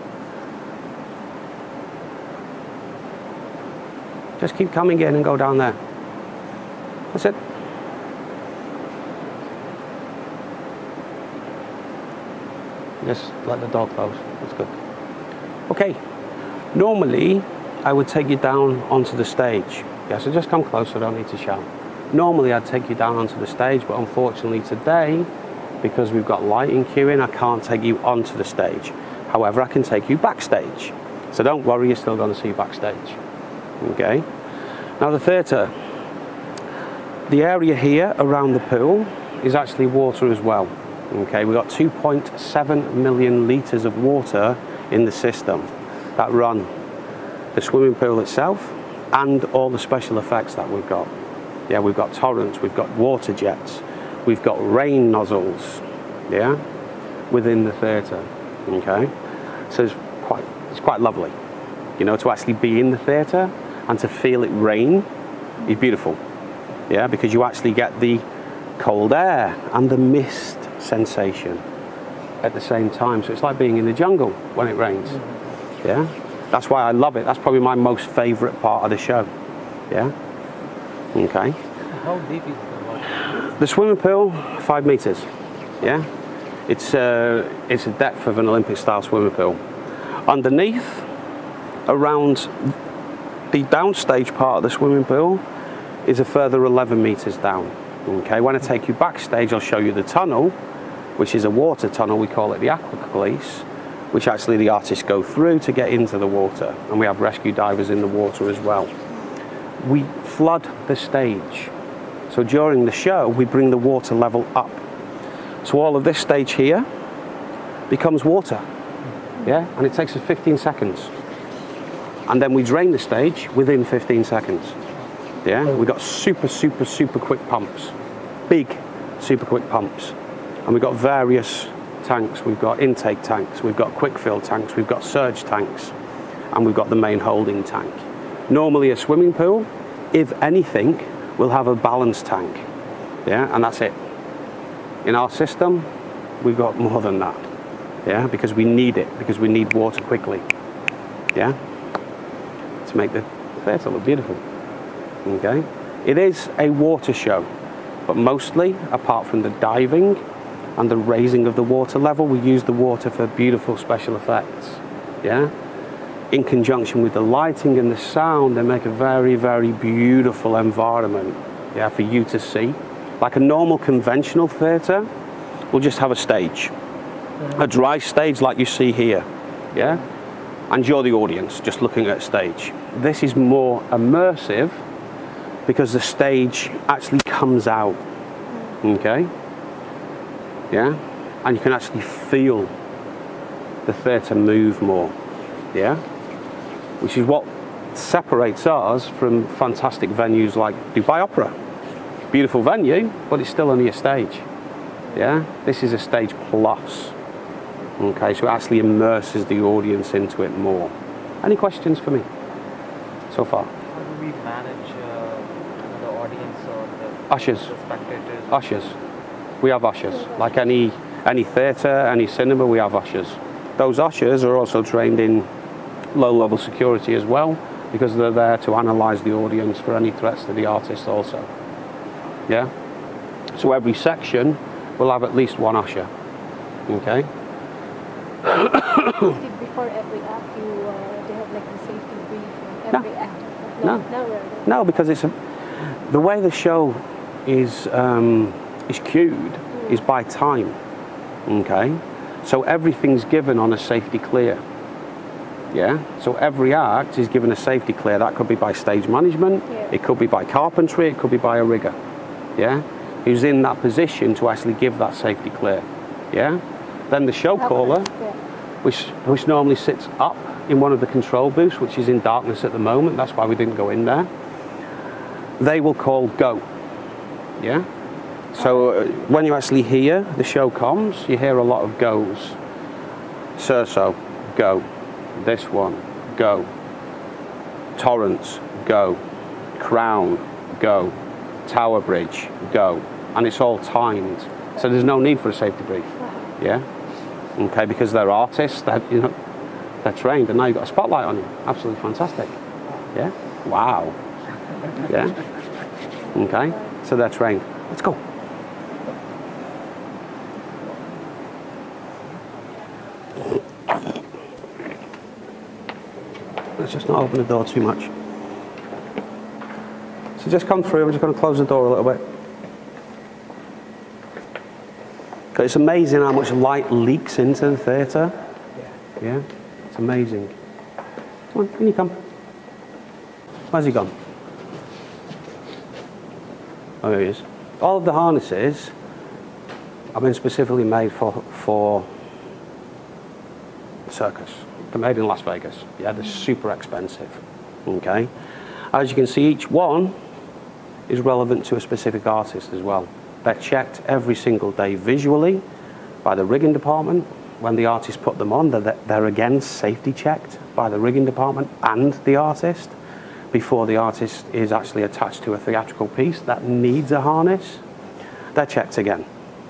Just keep coming in and go down there. That's it. Just let the door close, that's good. Okay, normally I would take you down onto the stage. Yeah, so just come closer, don't need to shout. Normally I'd take you down onto the stage, but unfortunately today, because we've got lighting queuing, I can't take you onto the stage. However, I can take you backstage. So don't worry, you're still going to see backstage. Okay. Now the theatre. The area here around the pool is actually water as well. Okay, we've got 2.7 million litres of water in the system that run the swimming pool itself and all the special effects that we've got. Yeah, we've got torrents, we've got water jets, we've got rain nozzles, yeah, within the theatre, okay? So it's quite lovely, you know, to actually be in the theatre and to feel it rain is beautiful, yeah, because you actually get the cold air and the mist sensation at the same time. So it's like being in the jungle when it rains, yeah? That's why I love it. That's probably my most favourite part of the show. Yeah. Okay. How deep is the water? The swimming pool, 5 meters. Yeah. It's a depth of an Olympic-style swimming pool. Underneath, around the downstage part of the swimming pool, is a further 11 meters down. Okay. When I take you backstage, I'll show you the tunnel, which is a water tunnel. We call it the Aqua Cola, which actually the artists go through to get into the water, and we have rescue divers in the water as well. We flood the stage. So during the show, we bring the water level up. So all of this stage here becomes water, yeah? And it takes us 15 seconds. And then we drain the stage within 15 seconds, yeah? We've got super, super, super quick pumps, big, super quick pumps. And we've got various tanks. We've got intake tanks, we've got quick fill tanks, we've got surge tanks, and we've got the main holding tank. Normally a swimming pool, if anything, will have a balance tank, yeah, and that's it. In our system, we've got more than that, yeah, because we need it, because we need water quickly, yeah, to make the theatre look beautiful, okay. It is a water show, but mostly, apart from the diving and the raising of the water level, we use the water for beautiful special effects, yeah? In conjunction with the lighting and the sound, they make a very, very beautiful environment, yeah, for you to see. Like a normal conventional theatre, we'll just have a stage, a dry stage like you see here, yeah? And you're the audience, just looking at a stage. This is more immersive because the stage actually comes out, okay? Yeah, and you can actually feel the theatre move more, yeah, which is what separates us from fantastic venues like Dubai Opera. Beautiful venue, but it's still only a stage, yeah. This is a stage plus, okay, so it actually immerses the audience into it more. Any questions for me so far? How do we manage the audience or the Ushers. the spectators? Ushers. We have ushers. Like any theatre, any cinema, we have ushers. Those ushers are also trained in low-level security as well, because they're there to analyse the audience for any threats to the artist also. Yeah? So every section will have at least one usher. Okay? Before every act, they have like a safety brief on every act. No, because it's the way the show is queued is by time, okay? So everything's given on a safety clear, yeah? So every act is given a safety clear. That could be by stage management, it could be by carpentry, it could be by a rigger, yeah? Who's in that position to actually give that safety clear, yeah? Then the show caller, which normally sits up in one of the control booths, which is in darkness at the moment, that's why we didn't go in there, they will call go, yeah? So when you actually hear the show comes, you hear a lot of goes. Cerso, go. This one, go. Torrance, go. Crown, go. Tower Bridge, go. And it's all timed. So there's no need for a safety brief. Yeah? Okay, because they're artists, they're trained, and now you've got a spotlight on you. Absolutely fantastic. Yeah? Wow. Yeah? Okay, so they're trained. Let's go. Let's just not open the door too much. So just come through, we're just going to close the door a little bit. It's amazing how much light leaks into the theatre. Yeah, it's amazing. Come on, in you come. Where's he gone? Oh, here he is. All of the harnesses have been specifically made for circus. They're made in Las Vegas. Yeah, they're super expensive. Okay. As you can see, each one is relevant to a specific artist as well. They're checked every single day visually by the rigging department. When the artist put them on, they're again safety checked by the rigging department and the artist before the artist is actually attached to a theatrical piece that needs a harness. They're checked again.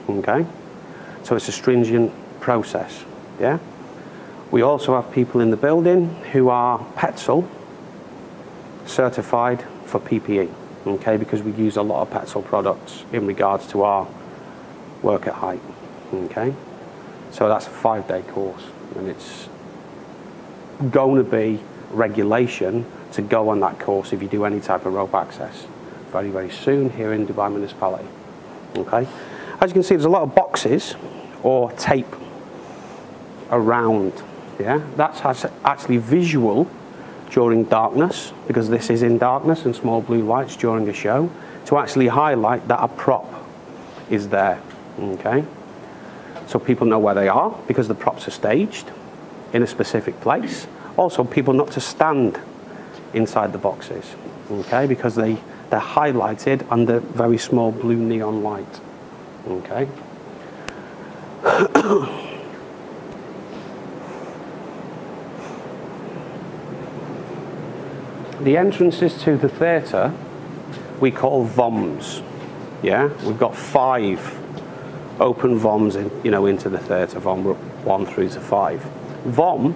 Okay? So it's a stringent process. Yeah? We also have people in the building who are PETSL certified for PPE, okay, because we use a lot of PETSL products in regards to our work at height, okay. So that's a 5-day course, and it's going to be regulation to go on that course if you do any type of rope access very, very soon here in Dubai Municipality, okay. As you can see, there's a lot of boxes or tape around, yeah. That's actually visual during darkness, because this is in darkness and small blue lights during a show, to actually highlight that a prop is there, okay. So people know where they are because the props are staged in a specific place. Also, people not to stand inside the boxes, okay, because they're highlighted under very small blue neon light, okay. The entrances to the theatre we call VOMs, yeah. We've got 5 open VOMs in, you know, into the theatre, VOM 1 through to 5. VOM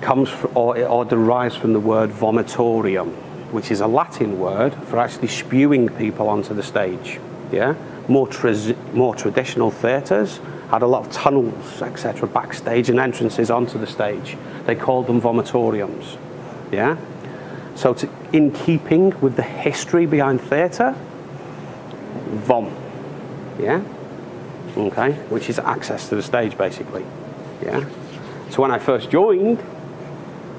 comes or derives from the word vomitorium, which is a Latin word for actually spewing people onto the stage, yeah. More traditional theatres had a lot of tunnels, etc., backstage and entrances onto the stage. They called them vomitoriums, yeah. So in keeping with the history behind theatre, VOM, yeah, okay, which is access to the stage basically, yeah. So when I first joined,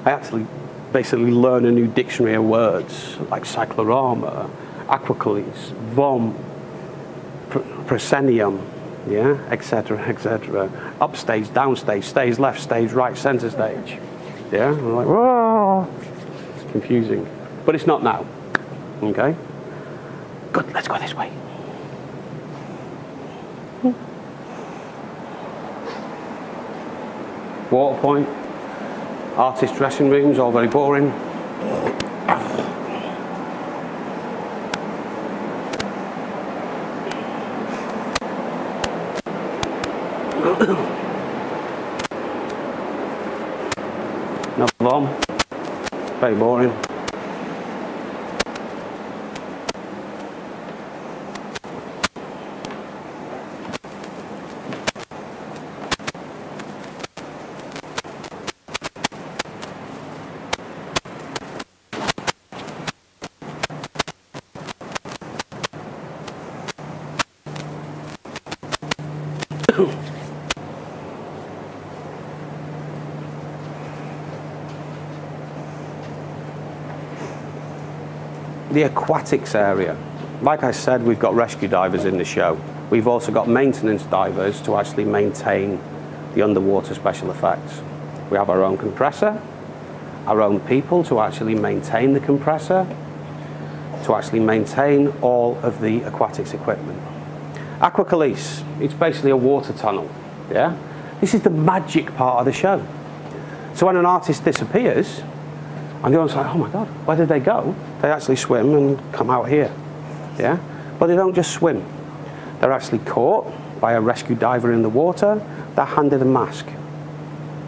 I actually basically learned a new dictionary of words like cyclorama, aquacolis, VOM, proscenium, yeah, etc., etc. Upstage, downstage, stage left, stage right, centre stage, yeah. I'm like, whoa, it's confusing, but it's not now, okay. Good, let's go this way. Water point, artist dressing rooms, all very boring. No VOM, very boring. The aquatics area. Like I said, we've got rescue divers in the show. We've also got maintenance divers to actually maintain the underwater special effects. We have our own compressor, our own people to actually maintain the compressor, to actually maintain all of the aquatics equipment. Aquacola, it's basically a water tunnel, yeah? This is the magic part of the show. So when an artist disappears, and the audience like, oh my God, where did they go? They actually swim and come out here, yeah? But they don't just swim. They're actually caught by a rescue diver in the water. They're handed a mask,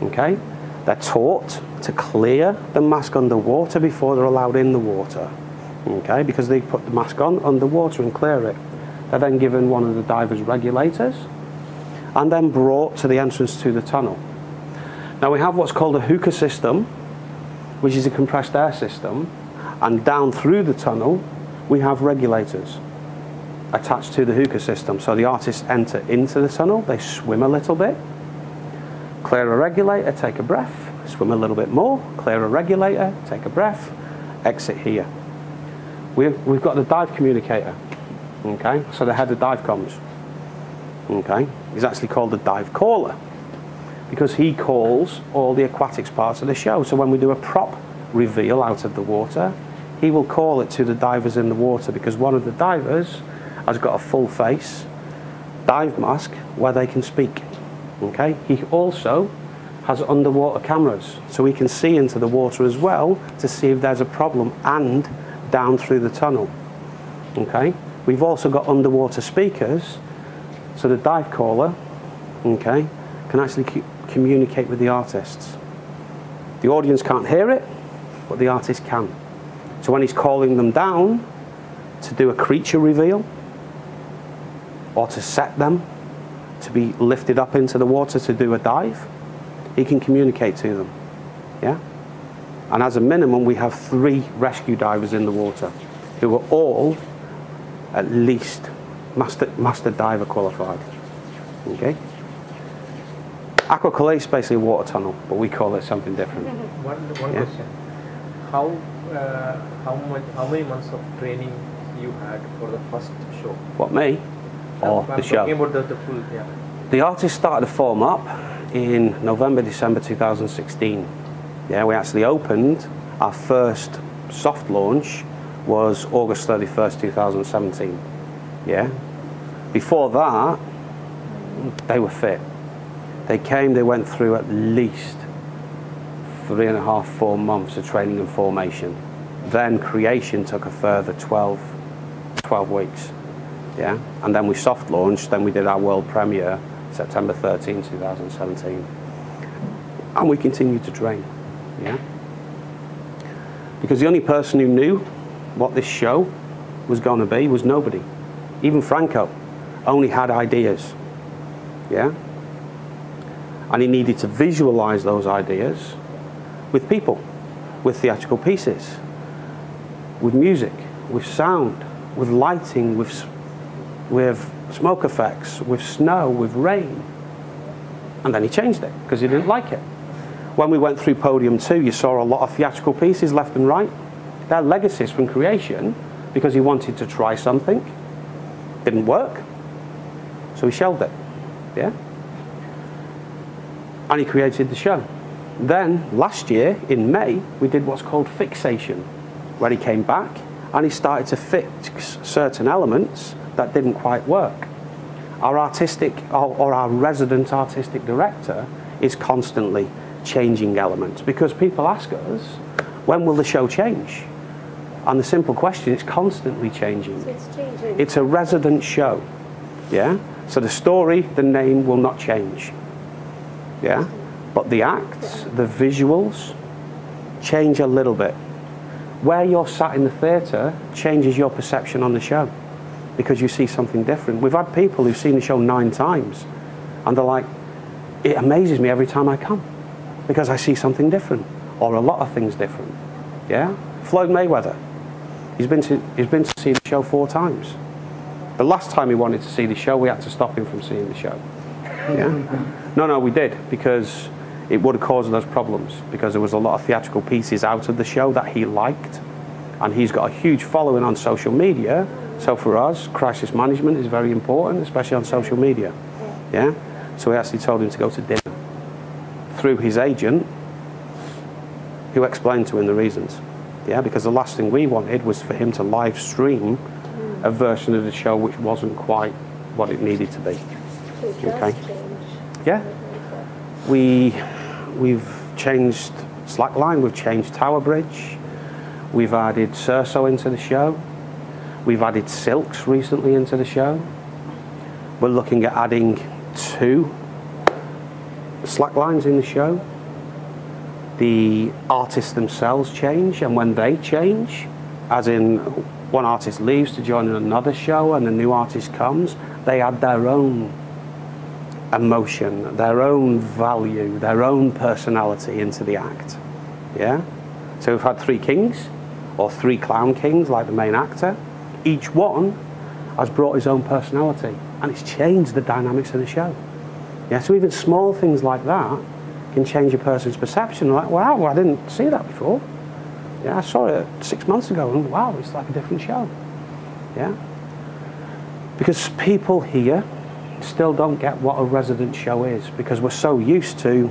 okay? They're taught to clear the mask underwater before they're allowed in the water, okay? Because they put the mask on underwater and clear it. They're then given one of the diver's regulators and then brought to the entrance to the tunnel. Now we have what's called a hookah system, which is a compressed air system, and down through the tunnel we have regulators attached to the hookah system. So the artists enter into the tunnel, they swim a little bit, clear a regulator, take a breath, swim a little bit more, clear a regulator, take a breath, exit here. We've got the dive communicator, okay? So the head of dive comms, okay? He's actually called the dive caller because he calls all the aquatics parts of the show. So when we do a prop reveal out of the water, he will call it to the divers in the water because one of the divers has got a full face dive mask where they can speak, okay? He also has underwater cameras so he can see into the water as well to see if there's a problem and down through the tunnel, okay? We've also got underwater speakers so the dive caller, okay, can actually communicate with the artists. The audience can't hear it, but the artist can. So when he's calling them down to do a creature reveal, or to set them to be lifted up into the water to do a dive, he can communicate to them. Yeah? And as a minimum, we have 3 rescue divers in the water who are all at least master diver qualified. Okay? Aqua Cola is basically a water tunnel, but we call it something different. One Yeah. question. How many months of training you had for the first show? What, me? Or I'm the show? talking about the full, yeah. The artist started to form up in November, December 2016. Yeah, we actually opened, our first soft launch was August 31st, 2017. Yeah. Before that, they were fit. They came, they went through at least 3.5, 4 months of training and formation. Then creation took a further 12 weeks. Yeah, and then we soft launched, then we did our world premiere September 13, 2017. And we continued to train. Yeah. Because the only person who knew what this show was going to be was nobody. Even Franco only had ideas. Yeah. And he needed to visualize those ideas with people, with theatrical pieces, with music, with sound, with lighting, with smoke effects, with snow, with rain. And then he changed it because he didn't like it. When we went through Podium 2, you saw a lot of theatrical pieces left and right. They're legacies from creation because he wanted to try something. Didn't work. So he shelved it. Yeah? And he created the show. Then, last year, in May, we did what's called fixation, where he came back and he started to fix certain elements that didn't quite work. Our artistic, or our resident artistic director is constantly changing elements because people ask us, when will the show change? And the simple question, it's constantly changing. So it's changing. It's a resident show, yeah? So the story, the name will not change, yeah? But the acts, the visuals, change a little bit. Where you're sat in the theatre changes your perception on the show because you see something different. We've had people who've seen the show 9 times and they're like, it amazes me every time I come because I see something different or a lot of things different, yeah? Floyd Mayweather, he's been to see the show 4 times. The last time he wanted to see the show, we had to stop him from seeing the show. Yeah? No, we did, because it would have caused those problems, because there was a lot of theatrical pieces out of the show that he liked, and he's got a huge following on social media. So for us, crisis management is very important, especially on social media. Yeah? So we actually told him to go to dinner through his agent, who explained to him the reasons. Yeah, because the last thing we wanted was for him to live stream a version of the show which wasn't quite what it needed to be. So it does change. Yeah. We've changed slackline, we've changed Tower Bridge, we've added Cerso into the show, we've added silks recently into the show. We're looking at adding 2 slacklines in the show. The artists themselves change, and when they change, as in one artist leaves to join another show and a new artist comes, they add their own emotion, their own value, their own personality into the act. Yeah? So we've had 3 kings, or 3 clown kings like the main actor. Each one has brought his own personality, and it's changed the dynamics of the show. Yeah? So even small things like that can change a person's perception. Like, wow, I didn't see that before. Yeah, I saw it 6 months ago, and wow, it's like a different show. Yeah? Because people here still don't get what a resident show is, because we're so used to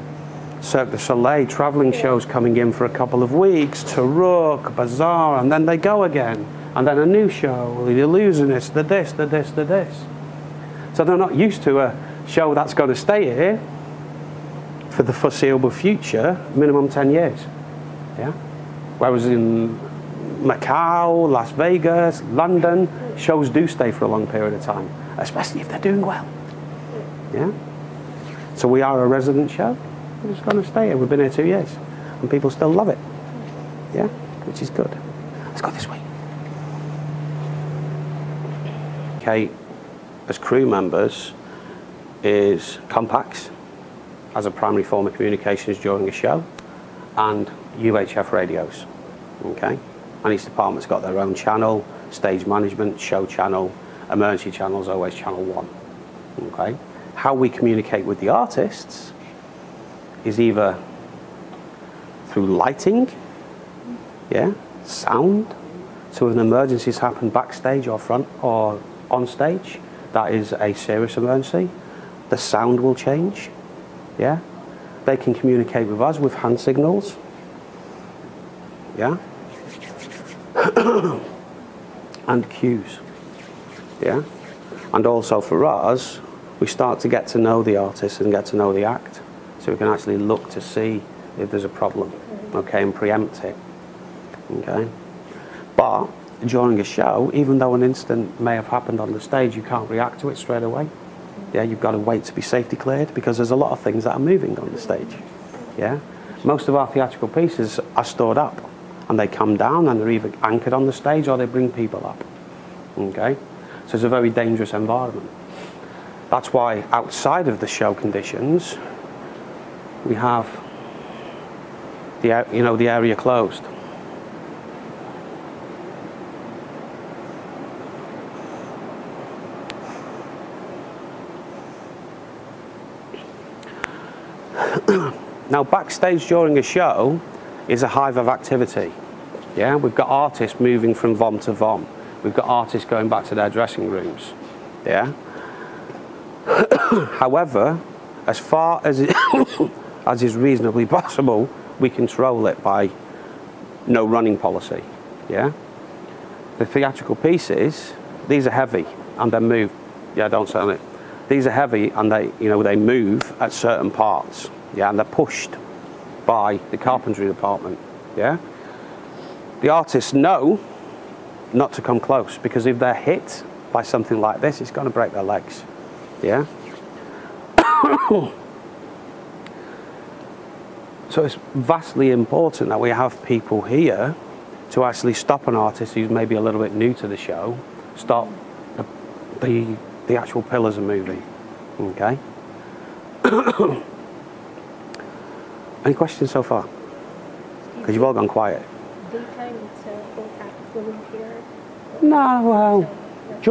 Cirque du Soleil travelling shows coming in for a couple of weeks, Taruk, Bazaar, and then they go again, and then a new show, The Illusionist, the this. So they're not used to a show that's going to stay here for the foreseeable future, minimum 10 years. Yeah? Whereas in Macau, Las Vegas, London, shows do stay for a long period of time, especially if they're doing well. Yeah? So we are a resident show. We're just going to stay here. We've been here 2 years, and people still love it. Yeah, which is good. Let's go this way. Okay, as crew members, is compacts as a primary form of communications during a show, and UHF radios. Okay, and each department's got their own channel, stage management, show channel, emergency channels, always channel 1. Okay, how we communicate with the artists is either through lighting, yeah, sound. So if an emergency's happened backstage or front or on stage, that is a serious emergency, the sound will change. Yeah, they can communicate with us with hand signals. Yeah, and cues. Yeah, and also for us, we start to get to know the artist and get to know the act, so we can actually look to see if there's a problem, okay, and preempt it. Okay, but during a show, even though an incident may have happened on the stage, you can't react to it straight away. Yeah, you've got to wait to be safety cleared, because there's a lot of things that are moving on the stage. Yeah, most of our theatrical pieces are stored up, and they come down and they're either anchored on the stage or they bring people up. Okay, so it's a very dangerous environment. That's why outside of the show conditions, we have the, you know, the area closed. Now, backstage during a show is a hive of activity. Yeah, we've got artists moving from vom to vom. We've got artists going back to their dressing rooms. Yeah. However, as far as as is reasonably possible, we control it by no running policy. Yeah. The theatrical pieces, these are heavy and they're moved. Yeah, don't say it. These are heavy and they, you know, they move at certain parts. Yeah, and they're pushed by the carpentry department. Yeah. The artists know not to come close, because if they're hit by something like this, it's going to break their legs. Yeah. So it's vastly important that we have people here to actually stop an artist who's maybe a little bit new to the show, stop the actual pillars are moving. Okay. Any questions so far? Because you've all gone quiet. Daytime, it's full packed volunteer. No, well,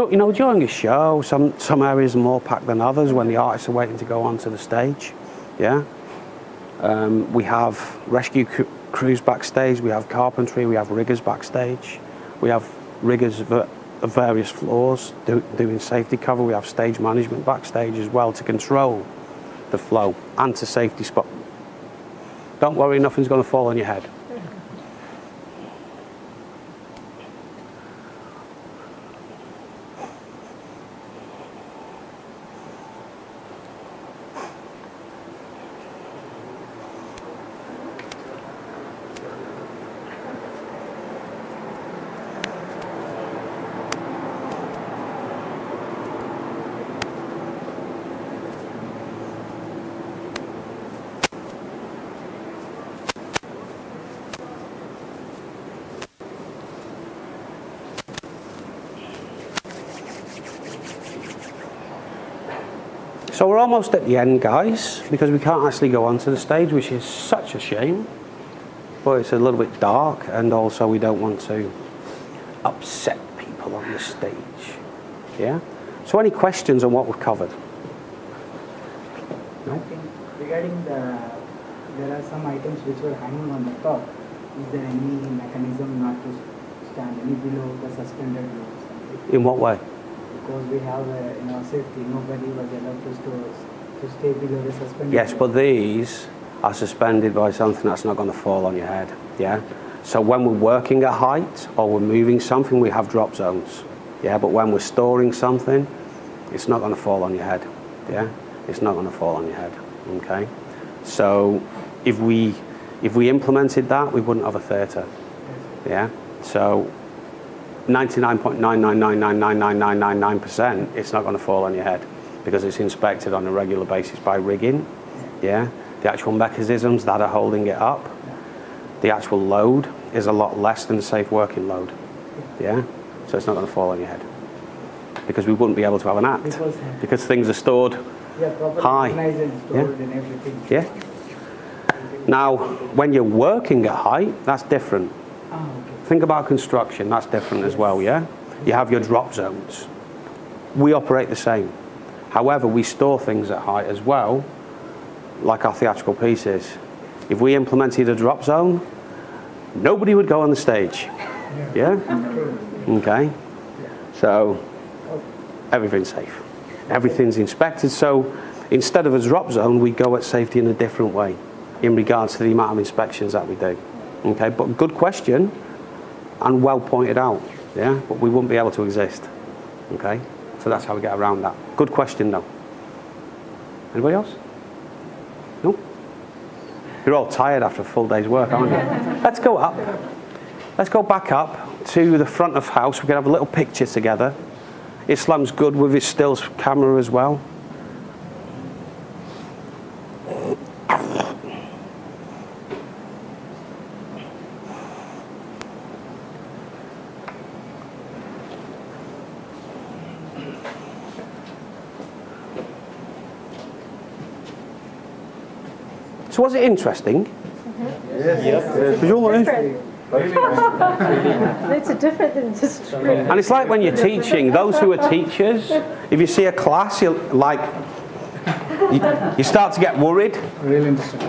you know, during a show, some areas are more packed than others when the artists are waiting to go onto the stage. Yeah. We have rescue crews backstage. We have carpentry. We have riggers backstage. We have riggers of various floors doing safety cover. We have stage management backstage as well to control the flow and to safety spot. Don't worry, nothing's going to fall on your head. So we're almost at the end, guys, because we can't actually go onto the stage, which is such a shame. But it's a little bit dark, and also we don't want to upset people on the stage. Yeah? So any questions on what we've covered? No? I think regarding there are some items which were hanging on the top. Is there any mechanism not to stand any below the suspended ropes? In what way? Because we have safety, nobody was allowed to stay below the suspended. Yes, but these are suspended by something that's not going to fall on your head. Yeah. So when we're working at height or we're moving something, we have drop zones. Yeah. But when we're storing something, it's not going to fall on your head. Yeah. It's not going to fall on your head. Okay. So if we implemented that, we wouldn't have a theatre. Yeah. So 99.999999999%, it's not going to fall on your head because it's inspected on a regular basis by rigging. Yeah. The actual mechanisms that are holding it up, the actual load is a lot less than the safe working load. Yeah? So it's not going to fall on your head. Because we wouldn't be able to have an act. Because things are stored high. And stored and everything. Yeah? Now, when you're working at height, that's different. Okay. Think about construction, that's different as well, yeah? You have your drop zones. We operate the same. However, we store things at height as well, like our theatrical pieces. If we implemented a drop zone, nobody would go on the stage. Yeah? Okay? So, everything's safe. Everything's inspected. So, instead of a drop zone, we go at safety in a different way in regards to the amount of inspections that we do. Okay? But good question and well pointed out. Yeah? But we wouldn't be able to exist. Okay? So that's how we get around that. Good question though. Anybody else? No? You're all tired after a full day's work, aren't you? Let's go up. Let's go back up to the front of house. We can have a little picture together. Islam's good with his stills camera as well. So was it interesting? Yes. Was you all Different. It's a different industry. And it's like when you're teaching, those who are teachers, if you see a class, you start to get worried. Really interesting.